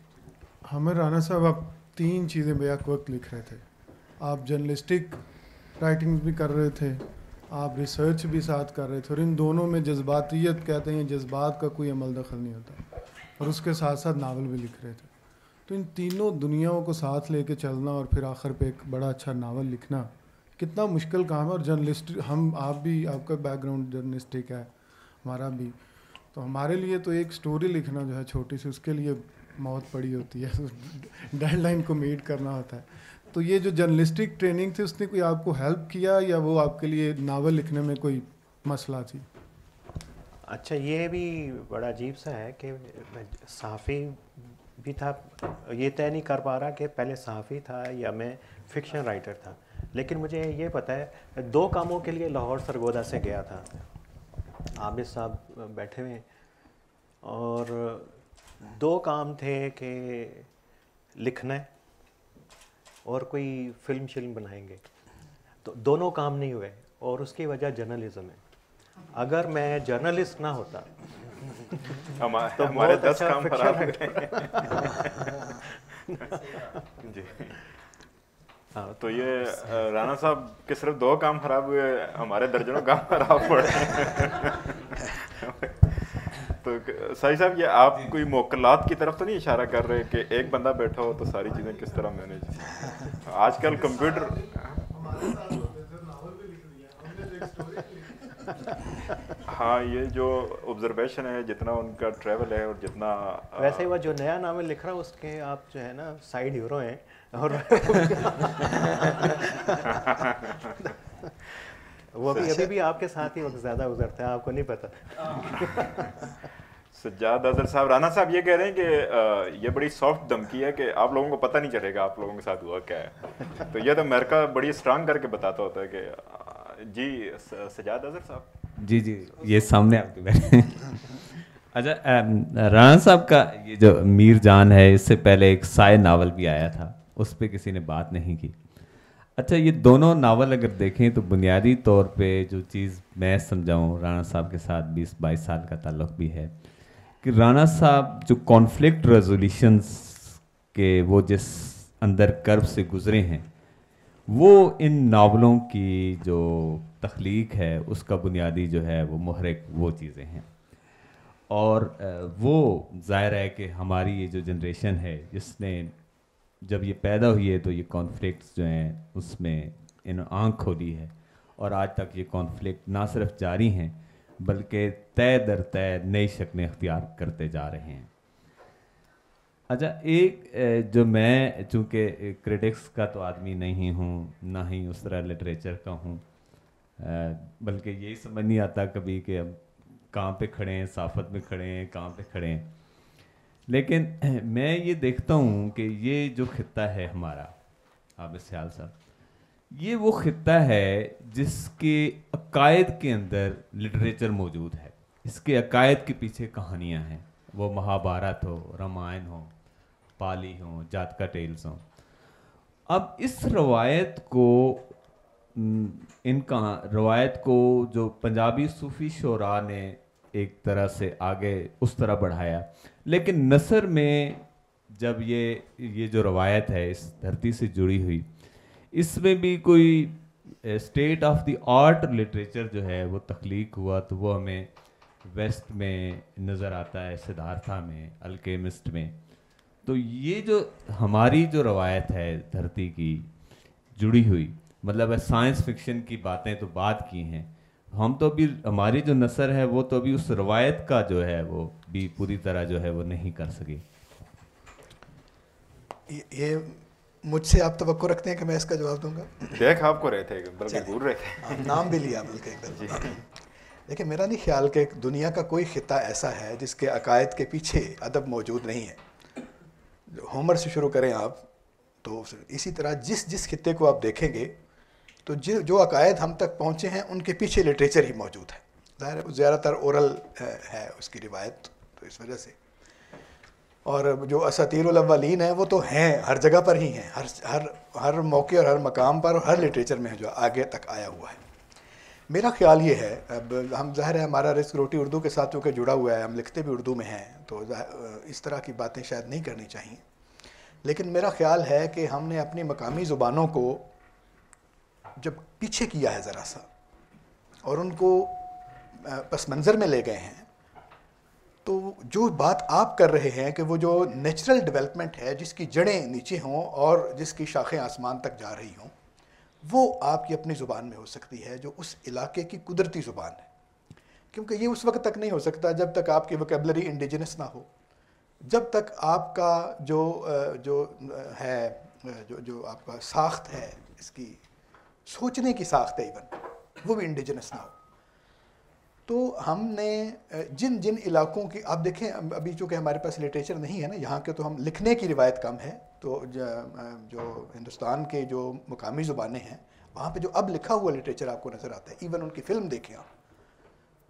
[SPEAKER 7] عامر رانا صاحب، آپ 3 چیزیں بیک وقت لکھ رہے تھے. آپ جرنلسٹک رائٹنگ بھی کر رہے تھے، آپ ریسرچ بھی ساتھ کر رہے تھے، اور ان دونوں میں جذباتیت کہتے ہیں، جذبات کا کوئی عمل دخل نہیں ہوتا، اور اس کے ساتھ ساتھ ناول بھی لکھ رہے تھے. تو ان تینوں دنیاؤں کو ساتھ لے کے چلنا اور پھر آخر پہ ایک بڑا اچھا ناول لکھنا کتنا مشکل کام ہے. اور جرنلسٹ آپ کا بیک گراؤنڈ جرنلسٹک ہے، ہمارا بھی، تو ہمارے لیے تو ایک سٹوری لکھنا جو ہے چھوٹی سی، اس کے لیے موت پڑی ہوتی ہے، ڈیڈ لائن کو میٹ کرنا ہوتا ہے. تو یہ جو جرنلسٹک ٹریننگ تھی اس نے کوئی آپ کو ہیلپ کیا، یا وہ آپ کے لیے ناول لکھنے میں کوئی مسئلہ تھی؟
[SPEAKER 2] اچھا، یہ بھی بڑا عجیب سا ہے کہ میں صحافی بھی تھا، یہ طے نہیں کر پا رہا کہ پہلے صحافی تھا یا میں فکشن رائٹر تھا. لیکن مجھے یہ پتہ ہے 2 کاموں کے لیے لاہور سرگودا سے گیا تھا. عابد صاحب بیٹھے ہوئے، اور 2 کام تھے کہ لکھنا ہے اور کوئی فلم بنائیں گے. تو دونوں کام نہیں ہوئے اور اس کی وجہ جرنلزم ہے. اگر میں جرنلسٹ نہ ہوتا تو
[SPEAKER 1] ہمارے 10
[SPEAKER 2] اچھا
[SPEAKER 1] کام خراب ہوئے. جی ہاں, تو یہ رانا صاحب کے صرف 2 کام خراب ہوئے, ہمارے درجنوں کام خراب پڑے. تو سائی صاحب, یہ آپ کوئی موکلات کی طرف تو نہیں اشارہ کر رہے کہ ایک بندہ بیٹھا ہو تو ساری چیزیں کس طرح مینیج؟ آج کل کمپیوٹر ہاں, یہ جو آبزرویشن ہے, جتنا ان کا ٹریول ہے اور جتنا
[SPEAKER 2] ویسے وہ جو نیا ناول لکھ رہا ہے اس کے آپ جو ہے نا سائڈ ہیرو ہیں, اور وہ بھی ابھی بھی آپ کے ساتھ ہی وقت زیادہ گزرتا ہے, آپ کو نہیں پتہ.
[SPEAKER 1] سجاد اظہر صاحب, رانا صاحب یہ کہہ رہے ہیں کہ یہ بڑی سافٹ دھمکی ہے کہ آپ لوگوں کو پتہ نہیں چلے گا آپ لوگوں کے ساتھ ہوا کیا ہے. تو یہ تو امریکہ بڑی اسٹرانگ کر کے بتاتا ہوتا ہے کہ جی سجاد اظہر صاحب.
[SPEAKER 8] جی یہ سامنے آپ کے بیٹھے. اچھا, رانا صاحب کا یہ جو میر جان ہے, اس سے پہلے ایک سائے ناول بھی آیا تھا, اس پہ کسی نے بات نہیں کی. اچھا, یہ دونوں ناول اگر دیکھیں تو بنیادی طور پہ جو چیز میں سمجھاؤں, رانا صاحب کے ساتھ 20-22 سال کا تعلق بھی ہے, کہ رانا صاحب جو کانفلکٹ ریزولیشنز کے وہ جس اندر کرب سے گزرے ہیں, وہ ان ناولوں کی جو تخلیق ہے اس کا بنیادی جو ہے وہ محرک وہ چیزیں ہیں. اور وہ ظاہر ہے کہ ہماری یہ جو جنریشن ہے جس نے جب یہ پیدا ہوئی ہے تو یہ کانفلکٹس جو ہیں اس میں آنکھ کھولی ہے, اور آج تک یہ کانفلکٹ نہ صرف جاری ہیں بلکہ طے در طے نئی شکلیں اختیار کرتے جا رہے ہیں. اچھا, ایک جو میں چونکہ کرٹکس کا تو آدمی نہیں ہوں, نہ ہی اس طرح لٹریچر کا ہوں, بلکہ یہی سمجھ نہیں آتا کبھی کہ اب کہاں پہ کھڑے ہیں, صحافت میں کھڑے ہیں, کہاں پہ کھڑے ہیں. لیکن میں یہ دیکھتا ہوں کہ یہ جو خطہ ہے ہمارا, عابد سیال صاحب, یہ وہ خطہ ہے جس کے عقائد کے اندر لٹریچر موجود ہے. اس کے عقائد کے پیچھے کہانیاں ہیں, وہ مہابھارت ہو, رامائن ہو, پالی ہوں, جاتکا ٹیلز ہوں. اب اس روایت کو روایت کو جو پنجابی صوفی شعراء نے ایک طرح سے آگے اس طرح بڑھایا, لیکن نثر میں جب یہ جو روایت ہے اس دھرتی سے جڑی ہوئی, اس میں بھی کوئی state of the art literature جو ہے وہ تخلیق ہوا, تو وہ ہمیں ویسٹ میں نظر آتا ہے, سدھارتھا میں, الکیمسٹ میں. تو یہ جو ہماری جو روایت ہے دھرتی کی جڑی ہوئی, مطلب سائنس فکشن کی باتیں تو بات کی ہیں, ہم تو بھی ہماری جو نثر ہے وہ تو ابھی اس روایت کا جو ہے وہ بھی پوری طرح جو ہے وہ نہیں کر سکے.
[SPEAKER 4] یہ مجھ سے آپ توقع رکھتے ہیں کہ میں اس کا جواب دوں گا؟
[SPEAKER 1] دیکھ آپ کو رہے تھے بلکہ بھول رہے تھے,
[SPEAKER 4] نام بھی لیا بلکہ ایک دم. دیکھیں, میرا نہیں خیال کہ دنیا کا کوئی خطہ ایسا ہے جس کے عقائد کے پیچھے ادب موجود نہیں ہے. ہومر سے شروع کریں آپ تو اسی طرح جس خطے کو آپ دیکھیں گے تو جو عقائد ہم تک پہنچے ہیں ان کے پیچھے لٹریچر ہی موجود ہے. ظاہر ہے زیادہ تر اورل ہے اس کی روایت, تو اس وجہ سے. اور جو اساطیر الاولین ہیں وہ تو ہیں ہر جگہ پر ہی ہیں, ہر موقع اور ہر مقام پر, اور ہر لٹریچر میں جو آگے تک آیا ہوا ہے. میرا خیال یہ ہے, اب ہم ظاہر ہے ہمارا رزق روٹی اردو کے ساتھ چونکہ جڑا ہوا ہے, ہم لکھتے بھی اردو میں ہیں, تو اس طرح کی باتیں شاید نہیں کرنی چاہیے. لیکن میرا خیال ہے کہ ہم نے اپنی مقامی زبانوں کو جب پیچھے کیا ہے ذرا سا, اور ان کو پس منظر میں لے گئے ہیں, تو جو بات آپ کر رہے ہیں کہ وہ جو نیچرل ڈیولپمنٹ ہے جس کی جڑیں نیچے ہوں اور جس کی شاخیں آسمان تک جا رہی ہوں, وہ آپ کی اپنی زبان میں ہو سکتی ہے, جو اس علاقے کی قدرتی زبان ہے. کیونکہ یہ اس وقت تک نہیں ہو سکتا جب تک آپ کی ویکیبلری انڈیجنس نہ ہو, جب تک آپ کا جو ہے جو آپ کا ساخت ہے, اس کی سوچنے کی ساخت ہے ایون, وہ بھی انڈیجنس نہ ہو. تو ہم نے جن علاقوں کی آپ دیکھیں, ابھی چونکہ ہمارے پاس لٹریچر نہیں ہے نا یہاں کے, تو ہم لکھنے کی روایت کم ہے, تو جو ہندوستان کے جو مقامی زبانیں ہیں وہاں پہ جو اب لکھا ہوا لٹریچر آپ کو نظر آتا ہے, ایون ان کی فلم دیکھیں آپ,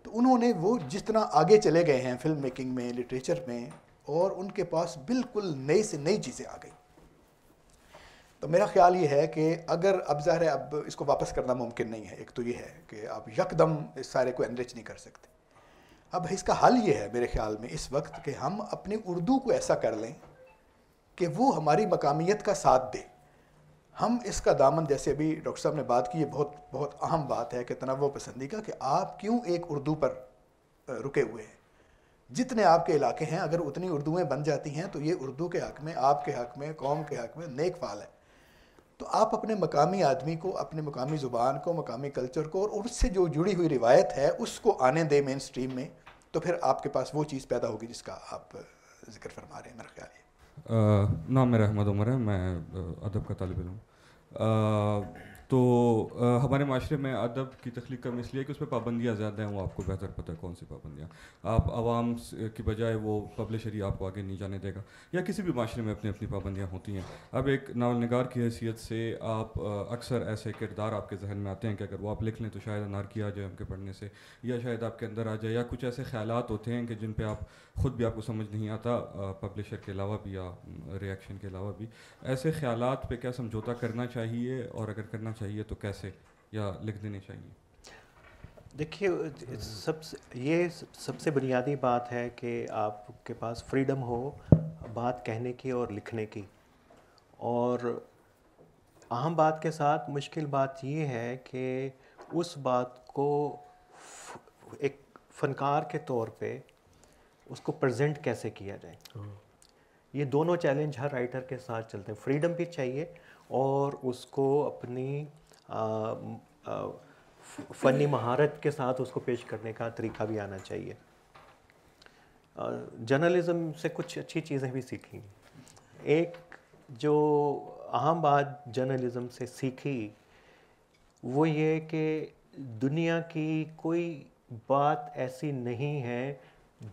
[SPEAKER 4] تو انہوں نے وہ جس طرح آگے چلے گئے ہیں فلم میکنگ میں, لٹریچر میں, اور ان کے پاس بالکل نئی سے نئی چیزیں آ گئی. تو میرا خیال یہ ہے کہ اگر اب ظاہر ہے اب اس کو واپس کرنا ممکن نہیں ہے، ایک تو یہ ہے کہ آپ یکدم اس سارے کو انرچ نہیں کر سکتے. اب اس کا حل یہ ہے میرے خیال میں اس وقت کہ ہم اپنی اردو کو ایسا کر لیں کہ وہ ہماری مقامیت کا ساتھ دے. ہم اس کا دامن، جیسے ابھی ڈاکٹر صاحب نے بات کی، یہ بہت بہت اہم بات ہے کہ تنوع پسندی کا، کہ آپ کیوں ایک اردو پر رکے ہوئے ہیں. جتنے آپ کے علاقے ہیں اگر اتنی اردویں بن جاتی ہیں تو یہ اردو کے حق میں، آپ کے حق میں، قوم کے حق میں نیک فعل ہے. تو آپ اپنے مقامی آدمی کو، اپنے مقامی زبان کو، مقامی کلچر کو اور اس سے جو جڑی ہوئی روایت ہے اس کو آنے دیں مین سٹریم میں، تو پھر آپ کے پاس وہ چیز پیدا ہوگی جس کا آپ ذکر فرما رہے ہیں. میرا خیال ہے.
[SPEAKER 9] نام میرا احمد عمر ہے، میں ادب کا طالب علم ہوں. تو ہمارے معاشرے میں ادب کی تخلیق کا اس لیے کہ اس پہ پابندیاں زیادہ ہیں. وہ آپ کو بہتر پتہ ہے کون سی پابندیاں. آپ عوام کی بجائے وہ پبلشر ہی آپ کو آگے نہیں جانے دے گا، یا کسی بھی معاشرے میں اپنی اپنی پابندیاں ہوتی ہیں. اب ایک ناول نگار کی حیثیت سے آپ اکثر ایسے کردار آپ کے ذہن میں آتے ہیں کہ اگر وہ آپ لکھ لیں تو شاید انارکی آ جائے ان کے پڑھنے سے، یا شاید آپ کے اندر آ جائے، یا کچھ ایسے خیالات ہوتے ہیں کہ جن پہ آپ خود بھی آپ کو سمجھ نہیں آتا پبلشر کے علاوہ بھی یا ریئیکشن کے علاوہ بھی. ایسے خیالات پہ کیا سمجھوتا کرنا چاہیے، اور اگر کرنا چاہیے تو کیسے، یا لکھ دینے چاہیے؟
[SPEAKER 2] دیکھیے، یہ سب سے بنیادی بات ہے کہ آپ کے پاس فریڈم ہو بات کہنے کی اور لکھنے کی. اور اہم بات کے ساتھ مشکل بات یہ ہے کہ اس بات کو ایک فنکار کے طور پہ اس کو پریزنٹ کیسے کیا جائے. یہ دونوں چیلنج ہر رائٹر کے ساتھ چلتے ہیں. فریڈم بھی چاہیے اور اس کو اپنی فنی مہارت کے ساتھ اس کو پیش کرنے کا طریقہ بھی آنا چاہیے. جرنلزم سے کچھ اچھی چیزیں بھی سیکھیں. ایک جو اہم بات جرنلزم سے سیکھی وہ یہ کہ دنیا کی کوئی بات ایسی نہیں ہے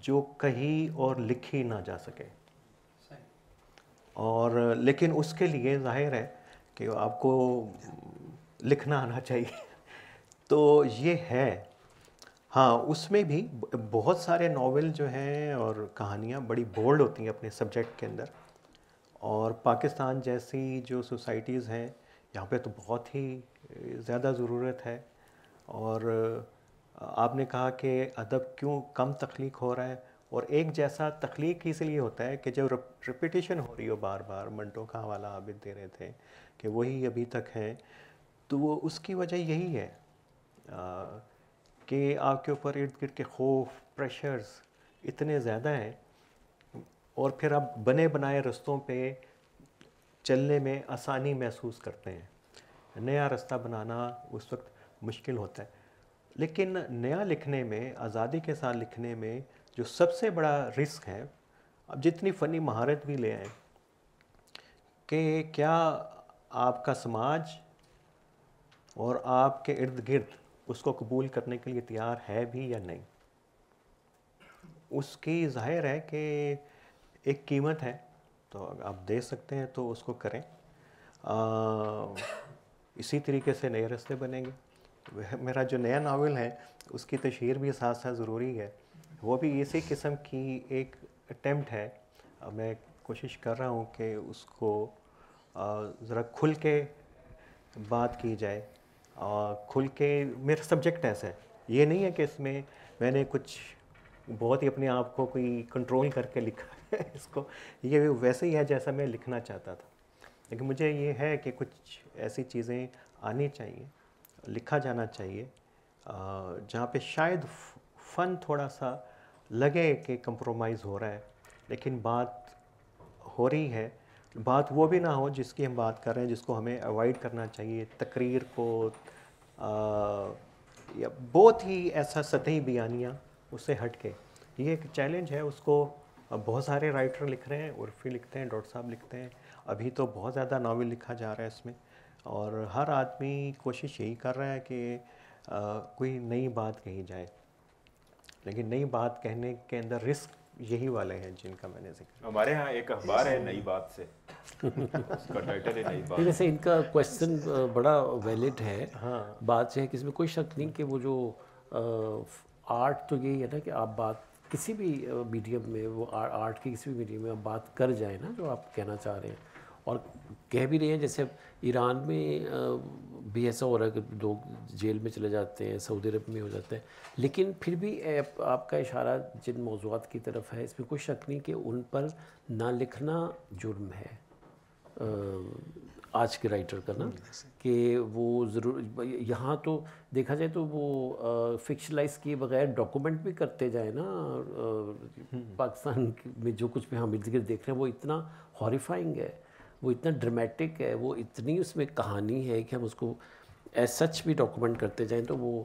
[SPEAKER 2] جو کہی اور لکھی نہ جا سکے. اور لیکن اس کے لیے ظاہر ہے کہ آپ کو لکھنا آنا چاہیے. تو یہ ہے. ہاں، اس میں بھی بہت سارے ناول جو ہیں اور کہانیاں بڑی بولڈ ہوتی ہیں اپنے سبجیکٹ کے اندر. اور پاکستان جیسی جو سوسائٹیز ہیں یہاں پہ تو بہت ہی زیادہ ضرورت ہے. اور آپ نے کہا کہ ادب کیوں کم تخلیق ہو رہا ہے، اور ایک جیسا تخلیق اس لیے ہوتا ہے کہ جب ریپیٹیشن ہو رہی ہو بار بار. منٹو کا حوالہ عابد دے رہے تھے کہ وہی ابھی تک ہیں، تو وہ اس کی وجہ یہی ہے کہ آپ کے اوپر ارد گرد کے خوف، پریشرز اتنے زیادہ ہیں، اور پھر آپ بنے بنائے رستوں پہ چلنے میں آسانی محسوس کرتے ہیں. نیا رستہ بنانا اس وقت مشکل ہوتا ہے. لیکن نیا لکھنے میں، آزادی کے ساتھ لکھنے میں جو سب سے بڑا رسک ہے، اب جتنی فنی مہارت بھی لے آئیں، کہ کیا آپ کا سماج اور آپ کے ارد گرد اس کو قبول کرنے کے لیے تیار ہے بھی یا نہیں. اس کی ظاہر ہے کہ ایک قیمت ہے، تو آپ دے سکتے ہیں تو اس کو کریں. اسی طریقے سے نئے راستے بنیں گے. میرا جو نیا ناول ہے اس کی تشہیر بھی ساتھ ساتھ ضروری ہے. وہ بھی اسی قسم کی ایک اٹیمپٹ ہے. میں کوشش کر رہا ہوں کہ اس کو ذرا کھل کے بات کی جائے، اور کھل کے میرا سبجیکٹ ایسا ہے. یہ نہیں ہے کہ اس میں میں نے کچھ بہت ہی اپنے آپ کو کوئی کنٹرول کر کے لکھا ہے اس کو. یہ ویسے ہی ہے جیسا میں لکھنا چاہتا تھا. لیکن مجھے یہ ہے کہ کچھ ایسی چیزیں آنی چاہیے، لکھا جانا چاہیے جہاں پہ شاید فن تھوڑا سا لگے کہ کمپرومائز ہو رہا ہے، لیکن بات ہو رہی ہے. بات وہ بھی نہ ہو جس کی ہم بات کر رہے ہیں، جس کو ہمیں اوائڈ کرنا چاہیے، تقریر کو، یا بہت ہی ایسا سطحی بیانیہ اس سے ہٹ کے. یہ ایک چیلنج ہے. اس کو بہت سارے رائٹر لکھ رہے ہیں، عرفی لکھتے ہیں، ڈاکٹر صاحب لکھتے ہیں. ابھی تو بہت زیادہ ناول لکھا جا رہا ہے اس میں، اور ہر آدمی کوشش یہی کر رہا ہے کہ کوئی نئی بات کہی جائے. لیکن نئی بات کہنے کے اندر رسک یہی والے ہیں جن کا میں نے ذکر.
[SPEAKER 1] ہمارے ہاں ایک اخبار ہے نئی بات سے، اس کا ٹائٹل ہے نئی بات.
[SPEAKER 3] ویسے ان کا کویشچن بڑا ویلڈ ہے. بات یہ ہے کہ اس میں کوئی شک نہیں کہ وہ جو آرٹ تو یہی ہے نا کہ آپ بات کسی بھی میڈیم میں، وہ آرٹ کے کسی بھی میڈیم میں آپ بات کر جائیں نا جو آپ کہنا چاہ رہے ہیں، اور کہہ بھی رہے ہیں جیسے ایران میں بھی ایسا ہو رہا ہے کہ لوگ جیل میں چلے جاتے ہیں، سعودی عرب میں ہو جاتے ہیں، لیکن پھر بھی آپ کا اشارہ جن موضوعات کی طرف ہے اس میں کوئی شک نہیں کہ ان پر نہ لکھنا جرم ہے آج کے رائٹر کا نا، کہ وہ ضرور یہاں تو دیکھا جائے تو وہ فکشنلائز کیے بغیر ڈاکومنٹ بھی کرتے جائیں نا، پاکستان میں جو کچھ بھی ہم ارد گرد دیکھ رہے ہیں وہ اتنا ہاریفائنگ ہے، وہ اتنا ڈرمیٹک ہے، وہ اتنی اس میں کہانی ہے کہ ہم اس کو ایز سچ بھی ڈاکومنٹ کرتے جائیں تو وہ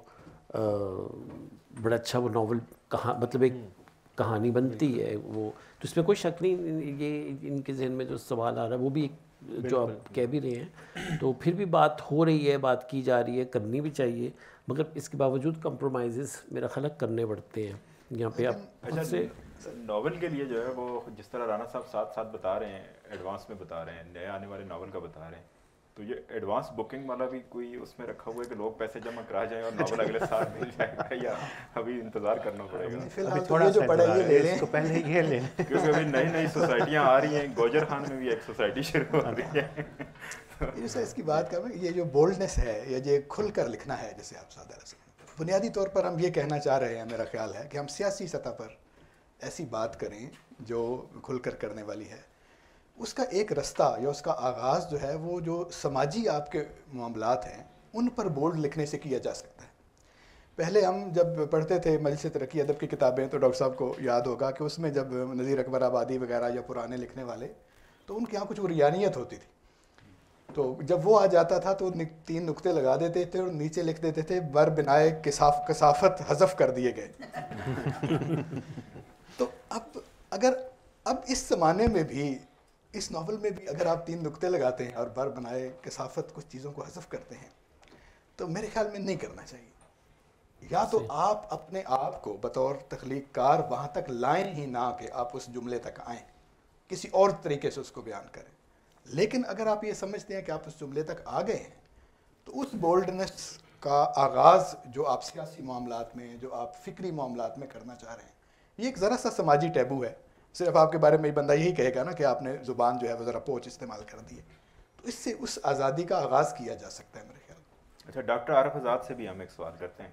[SPEAKER 3] بڑا اچھا وہ ناول مطلب ایک کہانی بنتی ہے وہ، تو اس میں کوئی شک نہیں. یہ ان کے ذہن میں جو سوال آ رہا ہے وہ بھی ایک جو آپ کہہ بھی رہے ہیں، تو پھر بھی بات ہو رہی ہے، بات کی جا رہی ہے، کرنی بھی چاہیے، مگر اس کے باوجود کمپرومائزز میرا خیال کرنے پڑتے ہیں. یہاں پہ آپ سے
[SPEAKER 1] ناول کے لیے جو ہے وہ جس طرح رانا صاحب ساتھ ساتھ بتا رہے ہیں، ایڈوانس میں بتا رہے ہیں، نئے آنے والے ناول کا بتا رہے ہیں، تو یہ ایڈوانس بکنگ والا بھی کوئی اس میں رکھا ہوا ہے کہ لوگ پیسے جمع کرا جائیں اور ناول اگلے سال مل جائے گا، یا ابھی انتظار کرنا پڑے گا؟
[SPEAKER 4] فی الحال تھوڑا جو پڑے یہ لے لیں،
[SPEAKER 2] پہلے یہ لیں،
[SPEAKER 1] کیونکہ ابھی نئی نئی سوسائٹیاں آ رہی ہیں، گوجر خان میں بھی ایک سوسائٹی شروع ہو رہی ہے.
[SPEAKER 4] جیسے اس کی بات کریں، یہ جو بولڈنس ہے یا جو کھل کر لکھنا ہے، جیسے آپ سادہ رسم بنیادی طور پر ہم یہ کہنا چاہ رہے ہیں، میرا خیال ہے کہ ہم سیاسی سطح پر ایسی بات کریں جو کھل کر کرنے والی ہے. اس کا ایک رستہ یا اس کا آغاز جو ہے وہ جو سماجی آپ کے معاملات ہیں ان پر بولڈ لکھنے سے کیا جا سکتا ہے. پہلے ہم جب پڑھتے تھے مجلس ترقی ادب کی کتابیں تو ڈاکٹر صاحب کو یاد ہوگا کہ اس میں جب نذیر اکبر آبادی وغیرہ یا پرانے لکھنے والے تو ان کے یہاں کچھ ریانیت ہوتی تھی، تو جب وہ آ جاتا تھا تو 3 نقطے لگا دیتے تھے اور نیچے لکھ دیتے تھے بر بنائے کثافت حذف کر دیے گئے. تو اب اس زمانے میں بھی اس ناول میں بھی اگر آپ 3 نقطے لگاتے ہیں اور بر بنائے کثافت کچھ چیزوں کو حذف کرتے ہیں تو میرے خیال میں نہیں کرنا چاہیے. یا تو آپ اپنے آپ کو بطور تخلیق کار وہاں تک لائیں ہی نہ کہ آپ اس جملے تک آئیں، کسی اور طریقے سے اس کو بیان کریں. لیکن اگر آپ یہ سمجھتے ہیں کہ آپ اس جملے تک آ گئے ہیں تو اس بولڈنس کا آغاز جو آپ سیاسی معاملات میں، جو آپ فکری معاملات میں کرنا چاہ رہے ہیں، یہ ایک ذرا سا سماجی ٹیبو ہے. صرف آپ کے بارے میں بندہ یہی کہے گا نا کہ آپ نے زبان جو ہے وہ ذرا پوچھ استعمال کر دی ہے، تو اس سے اس آزادی کا آغاز کیا جا سکتا ہے میرے خیال میں.
[SPEAKER 1] اچھا، ڈاکٹر عارف آزاد سے بھی ہم ایک سوال کرتے ہیں.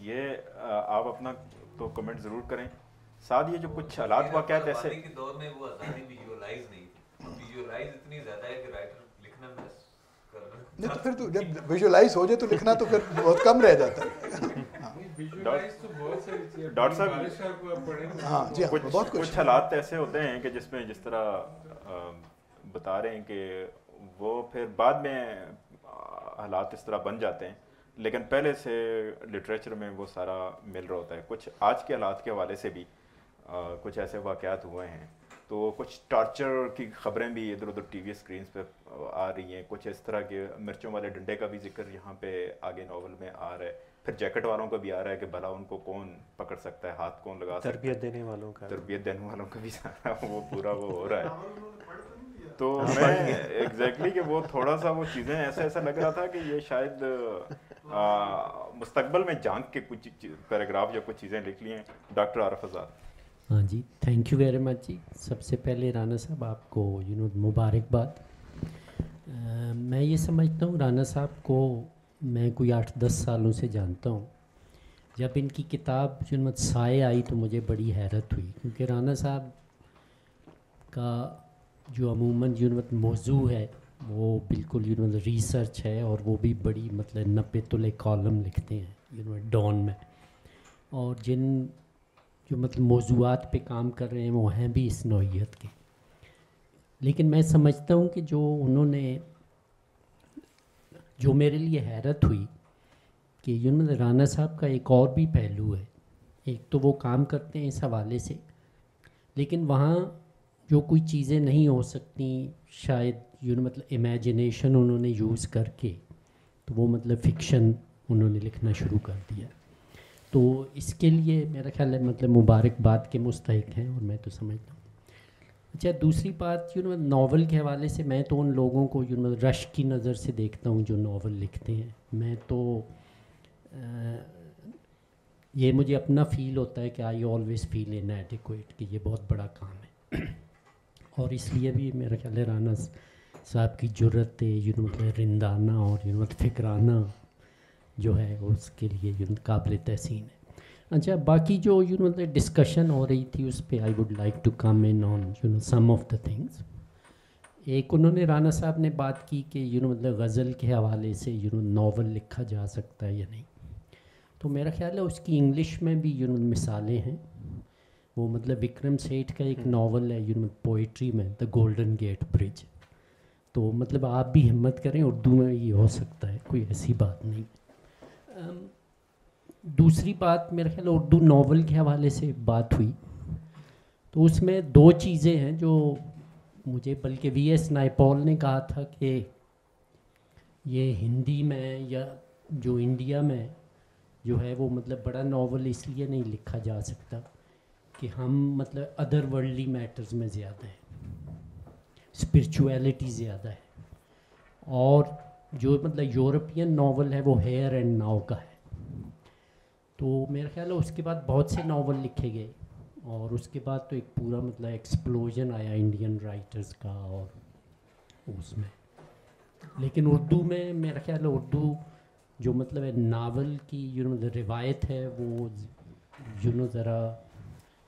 [SPEAKER 1] یہ آپ اپنا تو کمنٹ ضرور کریں، ساتھ یہ جو کچھ حالات واقعات ایسے
[SPEAKER 10] کے دور میں وہ آزادی ویژولاائز نہیں تھی، ویژولاائز اتنی زیادہ ہے کہ رائٹر لکھنا بس کرنا
[SPEAKER 4] نہیں، تو پھر تو جب ویژولاائز ہو جائے تو لکھنا تو پھر بہت کم رہ جاتا ہے.
[SPEAKER 1] ڈاکٹر صاحب
[SPEAKER 4] ہاں جی ہاں، بہت
[SPEAKER 1] کچھ حالات ایسے ہوتے ہیں کہ جس میں جس طرح بتا رہے ہیں کہ وہ پھر بعد میں حالات اس طرح بن جاتے ہیں، لیکن پہلے سے لٹریچر میں وہ سارا مل رہا ہوتا ہے. کچھ آج کے حالات کے حوالے سے بھی کچھ ایسے واقعات ہوئے ہیں، تو کچھ ٹارچر کی خبریں بھی ادھر ادھر ٹی وی اسکرینس پہ آ رہی ہیں. کچھ اس طرح کے مرچوں والے ڈنڈے کا بھی ذکر یہاں پہ آگے ناول میں آ رہا ہے. پھر جیکٹ والوں کا بھی آ رہا ہے کہ بھلا ان کو کون پکڑ سکتا ہے، ہاتھ کون لگا سکتا ہے،
[SPEAKER 2] تربیت دینے والوں
[SPEAKER 1] کا بھی سارا وہ پورا وہ ہو رہا ہے. تو میں ایگزیکٹلی کہ وہ تھوڑا سا وہ چیزیں ایسا لگ رہا تھا کہ یہ شاید مستقبل میں جنگ کے کچھ پیراگراف یا کچھ چیزیں لکھ لی ہیں. ڈاکٹر عارف آزاد.
[SPEAKER 3] ہاں جی، تھینک یو ویری مچ جی. سب سے پہلے رانا صاحب آپ کو مبارکباد. میں یہ سمجھتا ہوں رانا صاحب کو میں کوئی 8-10 سالوں سے جانتا ہوں. جب ان کی کتاب سائے آئی تو مجھے بڑی حیرت ہوئی، کیونکہ رانا صاحب کا جو عموماً موضوع ہے وہ بالکل ریسرچ ہے، اور وہ بھی بڑی 90 تلے کالم لکھتے ہیں ڈان میں، اور جن جو موضوعات پہ کام کر رہے ہیں وہ ہیں بھی اس نوعیت کے. لیکن میں سمجھتا ہوں کہ جو میرے لیے حیرت ہوئی کہ رانا صاحب کا ایک اور بھی پہلو ہے. ایک تو وہ کام کرتے ہیں اس حوالے سے، لیکن وہاں جو کوئی چیزیں نہیں ہو سکتی شاید امیجنیشن انہوں نے یوز کر کے، تو وہ فکشن انہوں نے لکھنا شروع کر دیا. تو اس کے لیے میرا خیال ہے مبارکباد کے مستحق ہیں، اور میں تو سمجھتا ہوں. اچھا، دوسری بات ناول کے حوالے سے میں تو ان لوگوں کو رش کی نظر سے دیکھتا ہوں جو ناول لکھتے ہیں. میں تو یہ مجھے اپنا فیل ہوتا ہے کہ آئی آلویز فیل انیڈیکویٹ کہ یہ بہت بڑا کام ہے. اور اس لیے بھی میرا خیال ہے رانا
[SPEAKER 11] صاحب کی جرت مطلب رندانہ اور فکرانہ جو ہے اس کے لیے قابل تحسین ہے. اچھا باقی جو مطلب ڈسکشن ہو رہی تھی اس پہ I would like to come in on some of the things. ایک انہوں نے رانا صاحب نے بات کی کہ مطلب غزل کے حوالے سے ناول لکھا جا سکتا ہے یا نہیں. تو میرا خیال ہے اس کی انگلش میں بھی مثالیں ہیں. وہ مطلب وکرم سیٹھ کا ایک ناول ہے پوئٹری میں دا گولڈن گیٹ برج. تو مطلب آپ بھی ہمت کریں, اردو میں یہ ہو سکتا ہے, کوئی ایسی بات نہیں. دوسری بات میرا خیال اردو ناول کے حوالے سے بات ہوئی تو اس میں دو چیزیں ہیں جو مجھے, بلکہ وی ایس نائپال نے کہا تھا کہ یہ ہندی میں یا جو انڈیا میں جو ہے وہ مطلب بڑا ناول اس لیے نہیں لکھا جا سکتا کہ ہم مطلب ادر ورلڈلی میٹرز میں زیادہ ہیں, اسپرچویلٹی زیادہ ہے, اور جو مطلب یورپین ناول ہے وہ ہیئر اینڈ ناؤ کا ہے. تو میرا خیال ہے اس کے بعد بہت سے ناول لکھے گئے اور اس کے بعد تو ایک پورا مطلب ایکسپلوژن آیا انڈین رائٹرز کا اور اس میں. لیکن اردو میں میرا خیال ہے اردو جو مطلب ہے ناول کی مطلب روایت ہے وہ ذرا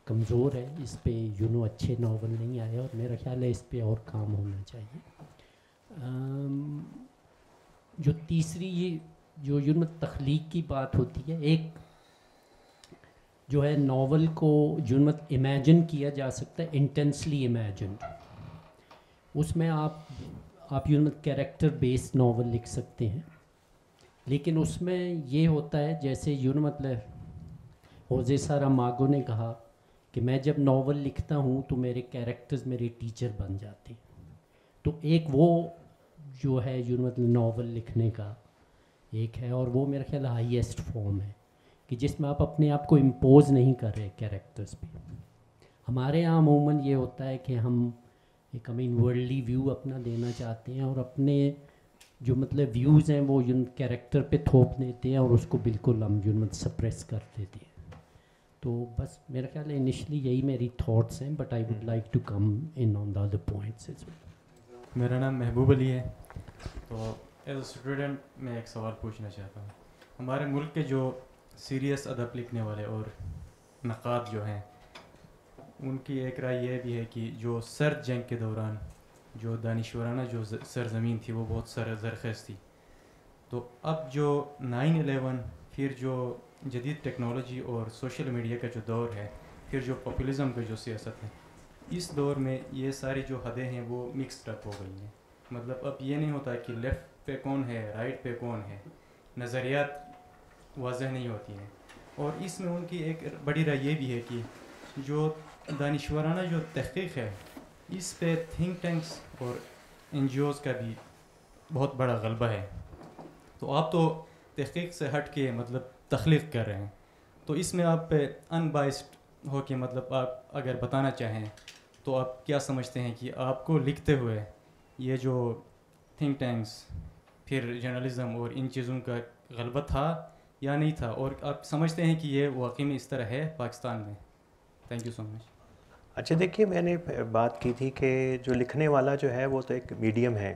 [SPEAKER 11] کمزور ہے. اس پہ اچھے ناول نہیں آئے اور میرا خیال ہے اس پہ اور کام ہونا چاہیے. جو تیسری جو تخلیق کی بات ہوتی ہے, ایک جو ہے ناول کو امیجن کیا جا سکتا ہے, انٹینسلی امیجنڈ. اس میں آپ کیریکٹر بیسڈ ناول لکھ سکتے ہیں, لیکن اس میں یہ ہوتا ہے جیسے مطلب ہوزے ساراماگو نے کہا کہ میں جب ناول لکھتا ہوں تو میرے کیریکٹرز میرے ٹیچر بن جاتے ہیں. تو ایک وہ جو ہے مطلب ناول لکھنے کا ایک ہے, اور وہ میرا خیال ہائیسٹ فارم ہے کہ جس میں آپ اپنے آپ کو امپوز نہیں کر رہے کیریکٹرز پہ. ہمارے یہاں عموماً یہ ہوتا ہے کہ ہم ایک ورلڈلی ویو اپنا دینا چاہتے ہیں اور اپنے جو مطلب ویوز ہیں وہ کیریکٹر پہ تھوپ دیتے ہیں اور اس کو بالکل ہم سپریس کر دیتے ہیں. تو بس میرا خیال ہے انیشلی یہی میری تھاٹس ہیں, but I would like to come in on the other points.
[SPEAKER 12] میرا نام محبوب علی ہے. تو ایز اے اسٹوڈنٹ میں ایک سوال پوچھنا چاہتا ہوں. ہمارے ملک کے جو سیریس ادب لکھنے والے اور نقاد جو ہیں ان کی ایک رائے یہ بھی ہے کہ جو سرد جنگ کے دوران جو دانشورانہ جو سرزمین تھی وہ بہت زرخیز تھی. تو اب جو 9/11 پھر جو جدید ٹیکنالوجی اور سوشل میڈیا کا جو دور ہے, پھر جو پاپولزم کا جو سیاست ہے, اس دور میں یہ ساری جو حدیں ہیں وہ مکسڈ اپ ہو گئی ہیں. مطلب اب یہ نہیں ہوتا کہ لیفٹ پہ کون ہے رائٹ پہ کون ہے, نظریات واضح نہیں ہوتی ہیں. اور اس میں ان کی ایک بڑی رائے یہ بھی ہے کہ جو دانشورانہ جو تحقیق ہے اس پہ تھنک ٹینکس اور این جی اوز کا بھی بہت بڑا غلبہ ہے. تو آپ تو تحقیق سے ہٹ کے مطلب تخلیق کر رہے ہیں, تو اس میں آپ ان بائسڈ ہو کے مطلب آپ اگر بتانا چاہیں تو آپ کیا سمجھتے ہیں کہ آپ کو لکھتے ہوئے یہ جو تھنک ٹینکس پھر جرنلزم اور ان چیزوں کا غلبہ تھا یا نہیں تھا, اور آپ سمجھتے ہیں کہ یہ واقعی میں اس طرح ہے پاکستان میں؟ تھینک یو سو مچ.
[SPEAKER 2] اچھا دیکھیے, میں نے بات کی تھی کہ جو لکھنے والا جو ہے وہ تو ایک میڈیم ہے.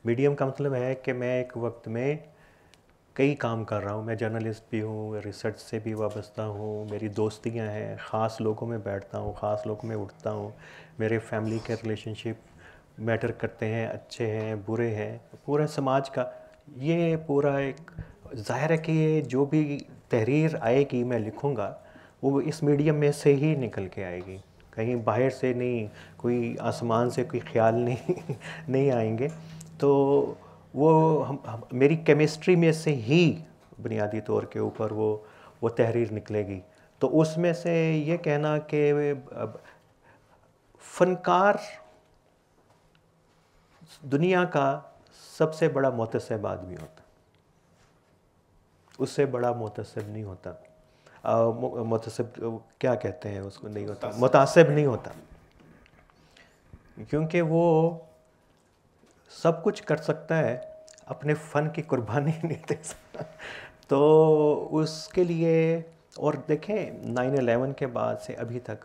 [SPEAKER 2] میڈیم کا مطلب ہے کہ میں ایک وقت میں کئی کام کر رہا ہوں. میں جرنلسٹ بھی ہوں, ریسرچ سے بھی وابستہ ہوں, میری دوستیاں ہیں, خاص لوگوں میں بیٹھتا ہوں, خاص لوگوں میں اٹھتا ہوں, میرے فیملی کے ریلیشن شپ میٹر کرتے ہیں, اچھے ہیں برے ہیں, پورا سماج کا یہ پورا ایک ظاہر ہے کہ یہ جو بھی تحریر آئے گی میں لکھوں گا وہ اس میڈیم میں سے ہی نکل کے آئے گی, کہیں باہر سے نہیں, کوئی آسمان سے کوئی خیال نہیں آئیں گے. تو وہ میری کیمسٹری میں سے ہی بنیادی طور کے اوپر وہ تحریر نکلے گی. تو اس میں سے یہ کہنا کہ فنکار دنیا کا سب سے بڑا محتسب آدمی ہوتا, اس سے بڑا محتسب نہیں ہوتا. محتسب کیا کہتے ہیں اس کو, نہیں ہوتا, متعصب نہیں ہوتا, کیونکہ وہ سب کچھ کر سکتا ہے, اپنے فن کی قربانی نہیں دے سکتا. تو اس کے لیے, اور دیکھیں 9/11 کے بعد سے ابھی تک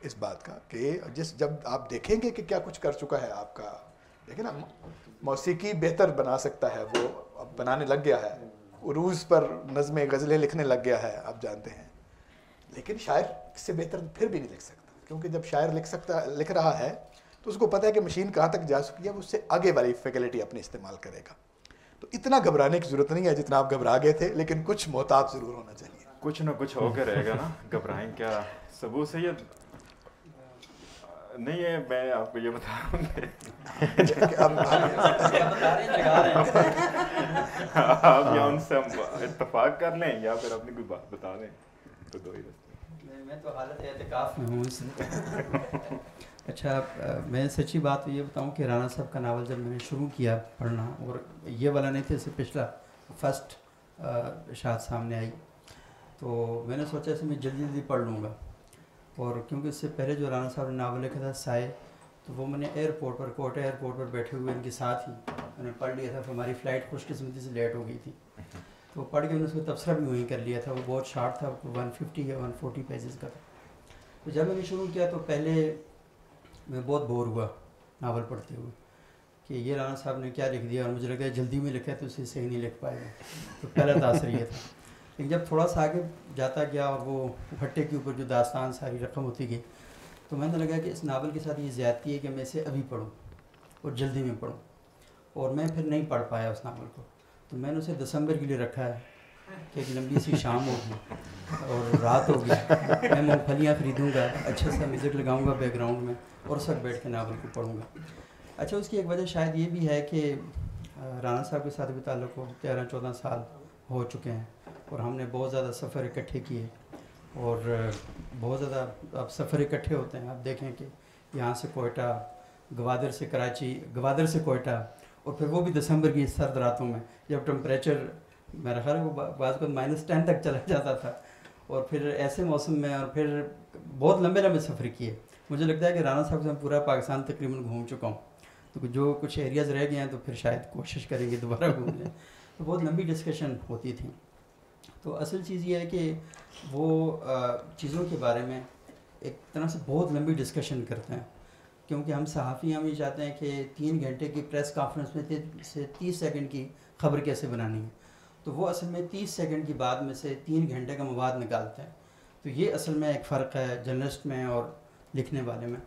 [SPEAKER 4] اس بات کا کہ جب آپ دیکھیں گے کہ کیا کچھ کر چکا ہے آپ کا، دیکھیں نا موسیقی بہتر بنا سکتا ہے، وہ اب بنانے لگ گیا ہے، عروض پر نظمیں غزلیں لکھنے لگ گیا ہے آپ جانتے ہیں، لیکن شاعر اس سے بہتر پھر بھی نہیں لکھ سکتا، کیونکہ جب شاعر لکھ رہا ہے تو اس کو پتہ ہے کہ مشین کہاں تک جا چکی ہے، وہ اس سے آگے والی فیکلٹی اپنی استعمال کرے گا. تو اتنا گھبرانے کی ضرورت نہیں ہے جتنا آپ گھبرا گئے تھے، لیکن کچھ محتاط ضرور ہونا چاہیے.
[SPEAKER 1] کچھ نہ کچھ ہو کے رہے گا نا، گھبرائیں کیا. ثبوت سے یہ نہیں ہے، میں آپ کو یہ بتا رہا ہوں آپ یا ان سے اتفاق کر لیں یا پھر اپنی کوئی بات بتا دیں، تو دو ہی رستے.
[SPEAKER 13] میں تو حالت اعتکاف میں ہوں اس اچھا میں سچی بات یہ بتاؤں کہ رانا صاحب کا ناول جب میں نے شروع کیا پڑھنا، اور یہ والا نہیں تھا، اس سے پچھلا فرسٹ اشاعت سامنے آئی، تو میں نے سوچا اسے میں جلدی جلدی پڑھ لوں گا. اور کیونکہ اس سے پہلے جو رانا صاحب نے ناول لکھا تھا سائے، تو وہ میں نے ایئرپورٹ پر، کوٹا ایئرپورٹ پر بیٹھے ہوئے ان کے ساتھ ہی میں نے پڑھ لیا تھا. پھر ہماری فلائٹ خوش قسمتی سے لیٹ ہو گئی تھی، تو پڑھ کے میں نے اس کو تبصرہ بھی وہیں کر لیا تھا. وہ بہت شارٹ تھا، 150 یا 140 پیجز کا تھا. تو جب میں نے شروع کیا تو پہلے میں بہت بور ہوا ناول پڑھتے ہوئے کہ یہ رانا صاحب نے کیا لکھ دیا، اور مجھے لگا جلدی میں لکھا ہے تو اسے صحیح نہیں لکھ پائے گا. تو پہلا تاثر یہ تھا. لیکن جب تھوڑا سا آگے جاتا گیا اور وہ ہٹے کے اوپر جو داستان ساری رقم ہوتی گئی، تو میں نے لگا کہ اس ناول کے ساتھ یہ زیادتی ہے کہ میں اسے ابھی پڑھوں اور جلدی میں پڑھوں، اور میں پھر نہیں پڑھ پایا اس ناول کو. تو میں نے اسے دسمبر کے لیے رکھا ہے کہ ایک لمبی سی شام ہوگی اور رات ہوگی، میں مونگ پھلیاں خریدوں گا، اچھا سا میوزک لگاؤں گا بیک گراؤنڈ میں، اور اس وقت بیٹھ کے ناول کو پڑھوں گا. اچھا اس کی ایک وجہ شاید یہ بھی ہے کہ رانا صاحب کے ساتھ بھی تعلق کو 13-14 سال ہو چکے ہیں، اور ہم نے بہت زیادہ سفر اکٹھے کیے، اور بہت زیادہ اب سفر اکٹھے ہوتے ہیں. آپ دیکھیں کہ یہاں سے کوئٹہ، گوادر سے کراچی، گوادر سے کوئٹہ، اور پھر وہ بھی دسمبر کی سرد راتوں میں جب ٹمپریچر میرا خیال ہے وہ بعض کو -10 تک چلا جاتا تھا، اور پھر ایسے موسم میں، اور پھر بہت لمبے لمبے سفر کیے. مجھے لگتا ہے کہ رانا صاحب سے میں پورا پاکستان تقریباً گھوم چکا ہوں، تو جو کچھ ایریاز رہ گئے ہیں تو پھر شاید کوشش کریں گے دوبارہ گھوم لیں. تو بہت لمبی ڈسکشن ہوتی تھی. تو اصل چیز یہ ہے کہ وہ چیزوں کے بارے میں ایک طرح سے بہت لمبی ڈسکشن کرتے ہیں، کیونکہ ہم صحافی ہم یہ چاہتے ہیں کہ 3 گھنٹے کی پریس کانفرنس میں سے 30 سیکنڈ کی خبر کیسے بنانی ہے. تو وہ اصل میں 30 سیکنڈ کی بعد میں سے 3 گھنٹے کا مواد نکالتے ہیں. تو یہ اصل میں ایک فرق ہے جرنلسٹ میں اور لکھنے والے میں.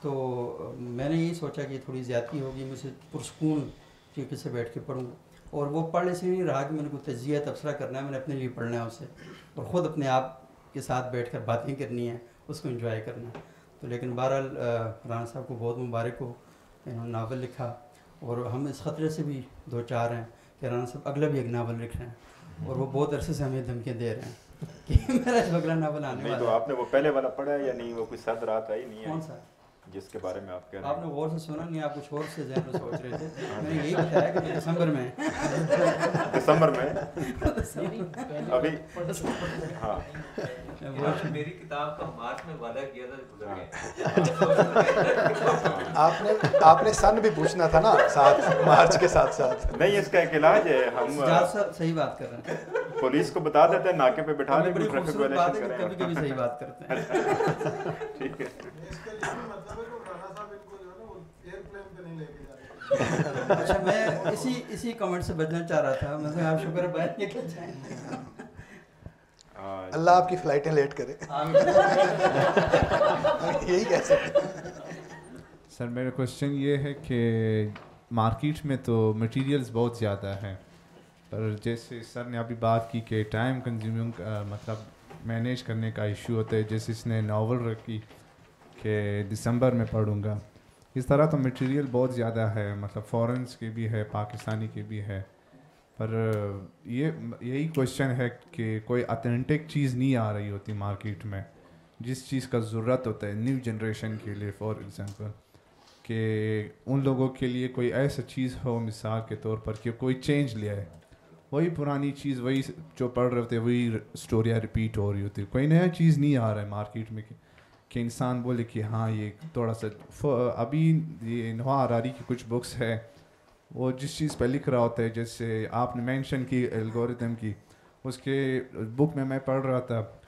[SPEAKER 13] تو میں نے یہی سوچا کہ تھوڑی زیادتی ہوگی، میں اسے پرسکون طریقے سے بیٹھ کے پڑھوں، اور وہ پڑھ اس لیے نہیں رہا کہ میں نے کوئی تجزیہ تبصرہ کرنا ہے، میں نے اپنے لیے پڑھنا ہے اسے، اور خود اپنے آپ کے ساتھ بیٹھ کر باتیں کرنی ہیں، اس کو انجوائے کرنا ہے. تو لیکن بہرحال رانا صاحب کو بہت مبارک ہو، انہوں نے ناول لکھا، اور ہم اس خطرے سے بھی 2-4 ہیں کہ رانا صاحب اگلا بھی ایک ناول لکھ رہے ہیں، اور وہ بہت عرصے سے ہمیں دھمکیاں دے رہے ہیں کہ میرا اگلا ناول آنے والا ہے.
[SPEAKER 1] تو آپ نے وہ پہلے والا پڑھا ہے یا نہیں؟ وہ کوئی سرد رات آئی نہیں ہے
[SPEAKER 13] کون سا
[SPEAKER 1] جس کے بارے میں آپ کہہ رہے ہیں؟
[SPEAKER 13] آپ نے غور سے سنا نہیں، آپ کچھ اور سے ذہن میں سوچ رہے تھے. میں نے یہی بتایا کہ میں دسمبر میں
[SPEAKER 1] دسمبر میں ابھی ہاں
[SPEAKER 10] میری کتاب کا مارچ میں وعدہ کیا تھا، گزر گیا.
[SPEAKER 4] آپ نے سن بھی پوچھنا تھا نا ساتھ، مارچ کے ساتھ ساتھ.
[SPEAKER 1] نہیں، اس کا ایک علاج ہے، ہم
[SPEAKER 13] صحیح بات کر رہے ہیں،
[SPEAKER 1] پولیس کو بتا دیتے ہیں، ناکے پہ بٹھا دیں،
[SPEAKER 13] ٹریفک وائلیشن کریں. کبھی کبھی صحیح بات کرتے ہیں.
[SPEAKER 1] ٹھیک ہے.
[SPEAKER 13] اچھا میں اسی کمنٹ سے بچنا چاہ رہا تھا. میں آپ شکر ہے باہر نکل جائیں.
[SPEAKER 4] اللہ آپ کی فلائٹیں لیٹ کرے، یہی کہہ سکتے.
[SPEAKER 14] سر میرا کوشچن یہ ہے کہ مارکیٹ میں تو مٹیریلز بہت زیادہ ہیں، پر جیسے سر نے ابھی بات کی کہ ٹائم کنزیومنگ مطلب مینیج کرنے کا ایشو ہوتا ہے، جیسے اس نے ناول رکھی کہ دسمبر میں پڑھوں گا، اس طرح تو مٹیریل بہت زیادہ ہے، مطلب فورنس کی بھی ہے، پاکستانی کی بھی ہے، پر یہی کوشچن ہے کہ کوئی اتھینٹک چیز نہیں آ رہی ہوتی مارکیٹ میں، جس چیز کا ضرورت ہوتا ہے نیو جنریشن کے لیے، فار ایگزامپل کہ ان لوگوں کے لیے کوئی ایسا چیز ہو مثال کے طور پر کہ کوئی چینج لے آئے. وہی پرانی چیز، وہی جو پڑھ رہے ہوتے وہی اسٹوریاں ریپیٹ ہو رہی ہوتی، کوئی نیا چیز نہیں آ رہا ہے مارکیٹ میں کہ انسان بولے کہ ہاں یہ تھوڑا سا. ابھی یہ نوا اراری کی کچھ بکس ہے، وہ جس چیز پہ لکھ رہا ہوتا ہے، جیسے آپ نے مینشن کی الگورتھم کی، اس کے بک میں پڑھ رہا تھا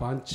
[SPEAKER 15] 5।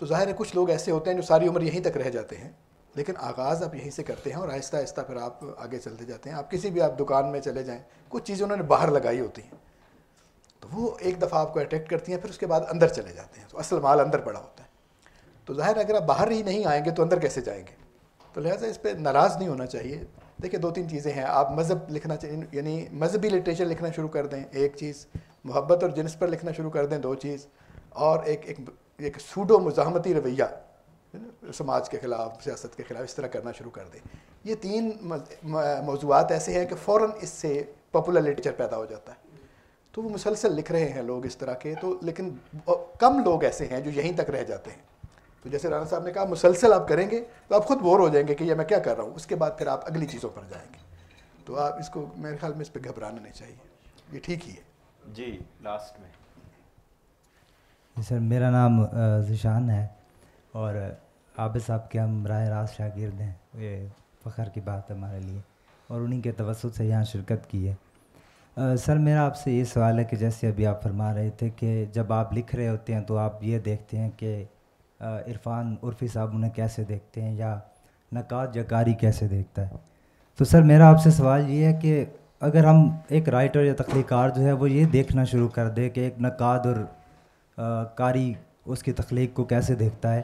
[SPEAKER 4] تو ظاہر ہے کچھ لوگ ایسے ہوتے ہیں جو ساری عمر یہیں تک رہ جاتے ہیں، لیکن آغاز آپ یہیں سے کرتے ہیں اور آہستہ آہستہ پھر آپ آگے چلتے جاتے ہیں. آپ کسی بھی آپ دکان میں چلے جائیں، کچھ چیزیں انہوں نے باہر لگائی ہوتی ہیں تو وہ ایک دفعہ آپ کو اٹریکٹ کرتی ہیں، پھر اس کے بعد اندر چلے جاتے ہیں، تو اصل مال اندر پڑا ہوتا ہے. تو ظاہر اگر آپ باہر ہی نہیں آئیں گے تو اندر کیسے جائیں گے؟ تو لہٰذا اس پہ ناراض نہیں ہونا چاہیے. دیکھیں 2-3 چیزیں ہیں. آپ مذہب لکھنا چاہیے، یعنی مذہبی لٹریچر لکھنا شروع کر دیں، ایک چیز. محبت اور جنس پر لکھنا شروع کر دیں، 2 چیز. اور ایک سوڈو مزاحمتی رویہ سماج کے خلاف، سیاست کے خلاف اس طرح کرنا شروع کر دیں. یہ 3 موضوعات ایسے ہیں کہ فوراً اس سے پاپولر لٹریچر پیدا ہو جاتا ہے. تو وہ مسلسل لکھ رہے ہیں لوگ اس طرح کے. تو لیکن کم لوگ ایسے ہیں جو یہیں تک رہ جاتے ہیں. تو جیسے رانا صاحب نے کہا مسلسل آپ کریں گے تو آپ خود بور ہو جائیں گے کہ یہ میں کیا کر رہا ہوں. اس کے بعد پھر آپ اگلی چیزوں پر جائیں گے. تو آپ اس کو میرے خیال میں اس پہ گھبرانا نہیں چاہیے، یہ ٹھیک ہی ہے.
[SPEAKER 1] جی لاسٹ میں.
[SPEAKER 16] سر میرا نام ذیشان ہے اور عابد صاحب کے ہم راہ راست شاگرد ہیں. یہ فخر کی بات ہے ہمارے لیے اور انہی کے توسط سے یہاں شرکت کی ہے. سر میرا آپ سے یہ سوال ہے کہ جیسے ابھی آپ فرما رہے تھے کہ جب آپ لکھ رہے ہوتے ہیں تو آپ یہ دیکھتے ہیں کہ عرفان عرفی صاحب انہیں کیسے دیکھتے ہیں یا نقاد یا قاری کیسے دیکھتا ہے. تو سر میرا آپ سے سوال یہ ہے کہ اگر ہم ایک رائٹر یا تخلیق کار جو ہے وہ یہ دیکھنا شروع کر دے کہ ایک نقاد اور قاری اس کی تخلیق کو کیسے دیکھتا ہے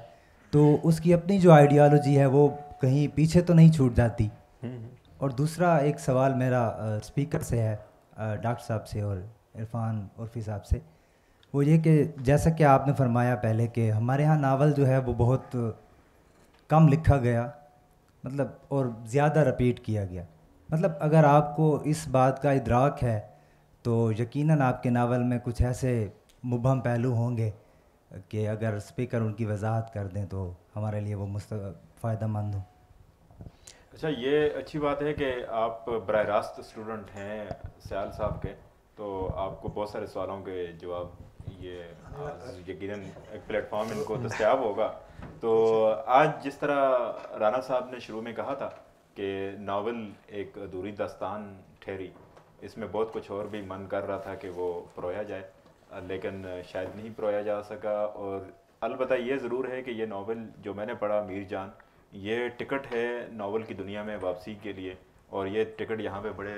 [SPEAKER 16] تو اس کی اپنی جو آئیڈیالوجی ہے وہ کہیں پیچھے تو نہیں چھوٹ جاتی. اور دوسرا ایک سوال میرا اسپیکر سے ہے، ڈاکٹر صاحب سے اور عرفان عرفی صاحب سے، وہ یہ کہ جیسا کہ آپ نے فرمایا پہلے کہ ہمارے ہاں ناول جو ہے وہ بہت کم لکھا گیا، مطلب اور زیادہ رپیٹ کیا گیا. مطلب اگر آپ کو اس بات کا ادراک ہے تو یقیناً آپ کے ناول میں کچھ ایسے مبہم پہلو ہوں گے کہ اگر اسپیکر ان کی وضاحت کر دیں تو ہمارے لیے وہ فائدہ مند ہو.
[SPEAKER 1] اچھا، یہ اچھی بات ہے کہ آپ براہ راست اسٹوڈنٹ ہیں سیال صاحب کے، تو آپ کو بہت سارے سوالوں کے جواب یہ یقیناً ایک پلیٹ فارم ان کو دستیاب ہوگا. تو آج جس طرح رانا صاحب نے شروع میں کہا تھا کہ ناول ایک ادھوری داستان ٹھہری، اس میں بہت کچھ اور بھی من کر رہا تھا کہ وہ پرویا جائے لیکن شاید نہیں پرویا جا سکا. اور البتہ یہ ضرور ہے کہ یہ ناول جو میں نے پڑھا میر جان، یہ ٹکٹ ہے ناول کی دنیا میں واپسی کے لیے، اور یہ ٹکٹ یہاں پہ بڑے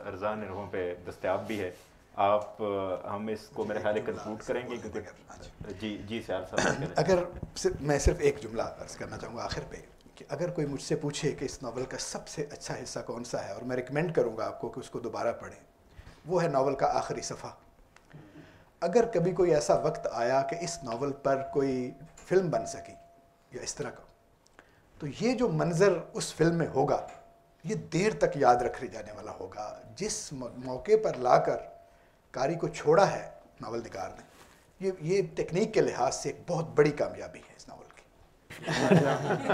[SPEAKER 1] ارزاں نرخوں پہ دستیاب بھی ہے. آپ ہم اس کو میرے خیال کنکلوڈ کریں گے کیونکہ جی سیال صاحب
[SPEAKER 4] اگر میں صرف ایک جملہ عرض کرنا چاہوں گا آخر پہ کہ اگر کوئی مجھ سے پوچھے کہ اس ناول کا سب سے اچھا حصہ کون سا ہے اور میں ریکمینڈ کروں گا آپ کو کہ اس کو دوبارہ پڑھیں، وہ ہے ناول کا آخری صفحہ. اگر کبھی کوئی ایسا وقت آیا کہ اس ناول پر کوئی فلم بن سکی یا اس طرح کا، تو یہ جو منظر اس فلم میں ہوگا یہ دیر تک یاد رکھے جانے والا ہوگا. جس موقع پر لا کر قاری کو چھوڑا ہے ناول نگار نے، یہ ٹیکنیک کے لحاظ سے ایک بہت بڑی کامیابی ہے اس ناول کی.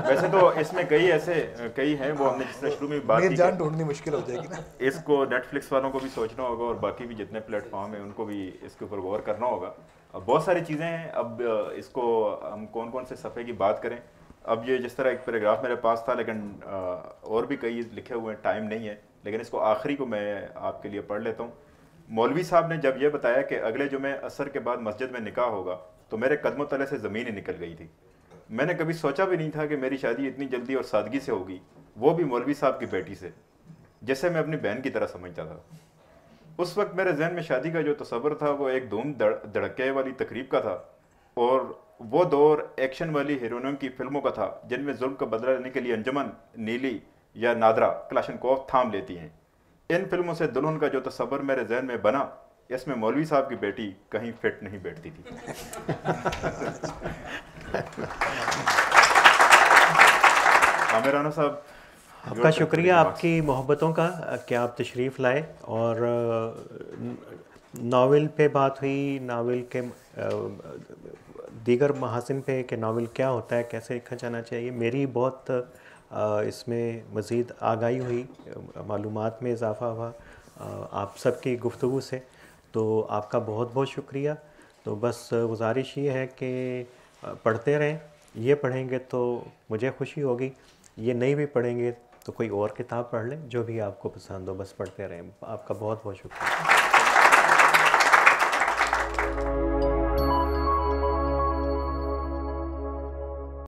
[SPEAKER 1] ویسے تو اس میں کئی ہیں وہ ہم نے جس طرح شروع میں بات کی،
[SPEAKER 4] جان ڈھونڈنی مشکل ہو جائے گی نا.
[SPEAKER 1] اس کو نیٹ فلکس والوں کو بھی سوچنا ہوگا اور باقی بھی جتنے پلیٹ فارم ہیں ان کو بھی اس کے اوپر غور کرنا ہوگا. اب بہت ساری چیزیں ہیں، اب اس کو ہم کون کون سے صفحے کی بات کریں. اب یہ جس طرح ایک پیراگراف میرے پاس تھا لیکن اور بھی کئی لکھے ہوئے ہیں، ٹائم نہیں ہے، لیکن اس کو آخری کو میں آپ کے لیے پڑھ لیتا ہوں. مولوی صاحب نے جب یہ بتایا کہ اگلے جمعے عصر کے بعد مسجد میں نکاح ہوگا تو میرے قدموں تلے سے زمین ہی نکل گئی تھی. میں نے کبھی سوچا بھی نہیں تھا کہ میری شادی اتنی جلدی اور سادگی سے ہوگی، وہ بھی مولوی صاحب کی بیٹی سے، جسے میں اپنی بہن کی طرح سمجھتا تھا. اس وقت میرے ذہن میں شادی کا جو تصور تھا وہ ایک دھوم دھڑکے والی تقریب کا تھا، اور وہ دور ایکشن والی ہیروئنوں کی فلموں کا تھا جن میں ظلم کا بدلہ لینے کے لیے انجمن، نیلی یا نادرا کلاشنکوف تھام لیتی ہیں. ان فلموں سے دلہن کا جو تصور میرے ذہن میں بنا، اس میں مولوی صاحب کی بیٹی کہیں فٹ نہیں بیٹھتی تھی. عامر رانا صاحب،
[SPEAKER 2] آپ کا شکریہ آپ کی محبتوں کا کہ آپ تشریف لائے اور ناول پہ بات ہوئی، ناول کے دیگر محاسن پہ کہ ناول کیا ہوتا ہے، کیسے لکھا جانا چاہیے. میری بہت اس میں مزید آگاہی ہوئی، معلومات میں اضافہ ہوا آپ سب کی گفتگو سے، تو آپ کا بہت بہت شکریہ. تو بس گزارش یہ ہے کہ پڑھتے رہیں، یہ پڑھیں گے تو مجھے خوشی ہوگی، یہ نہیں بھی پڑھیں گے تو کوئی اور کتاب پڑھ لیں جو بھی آپ کو پسند ہو، بس پڑھتے رہیں. آپ کا بہت بہت شکریہ.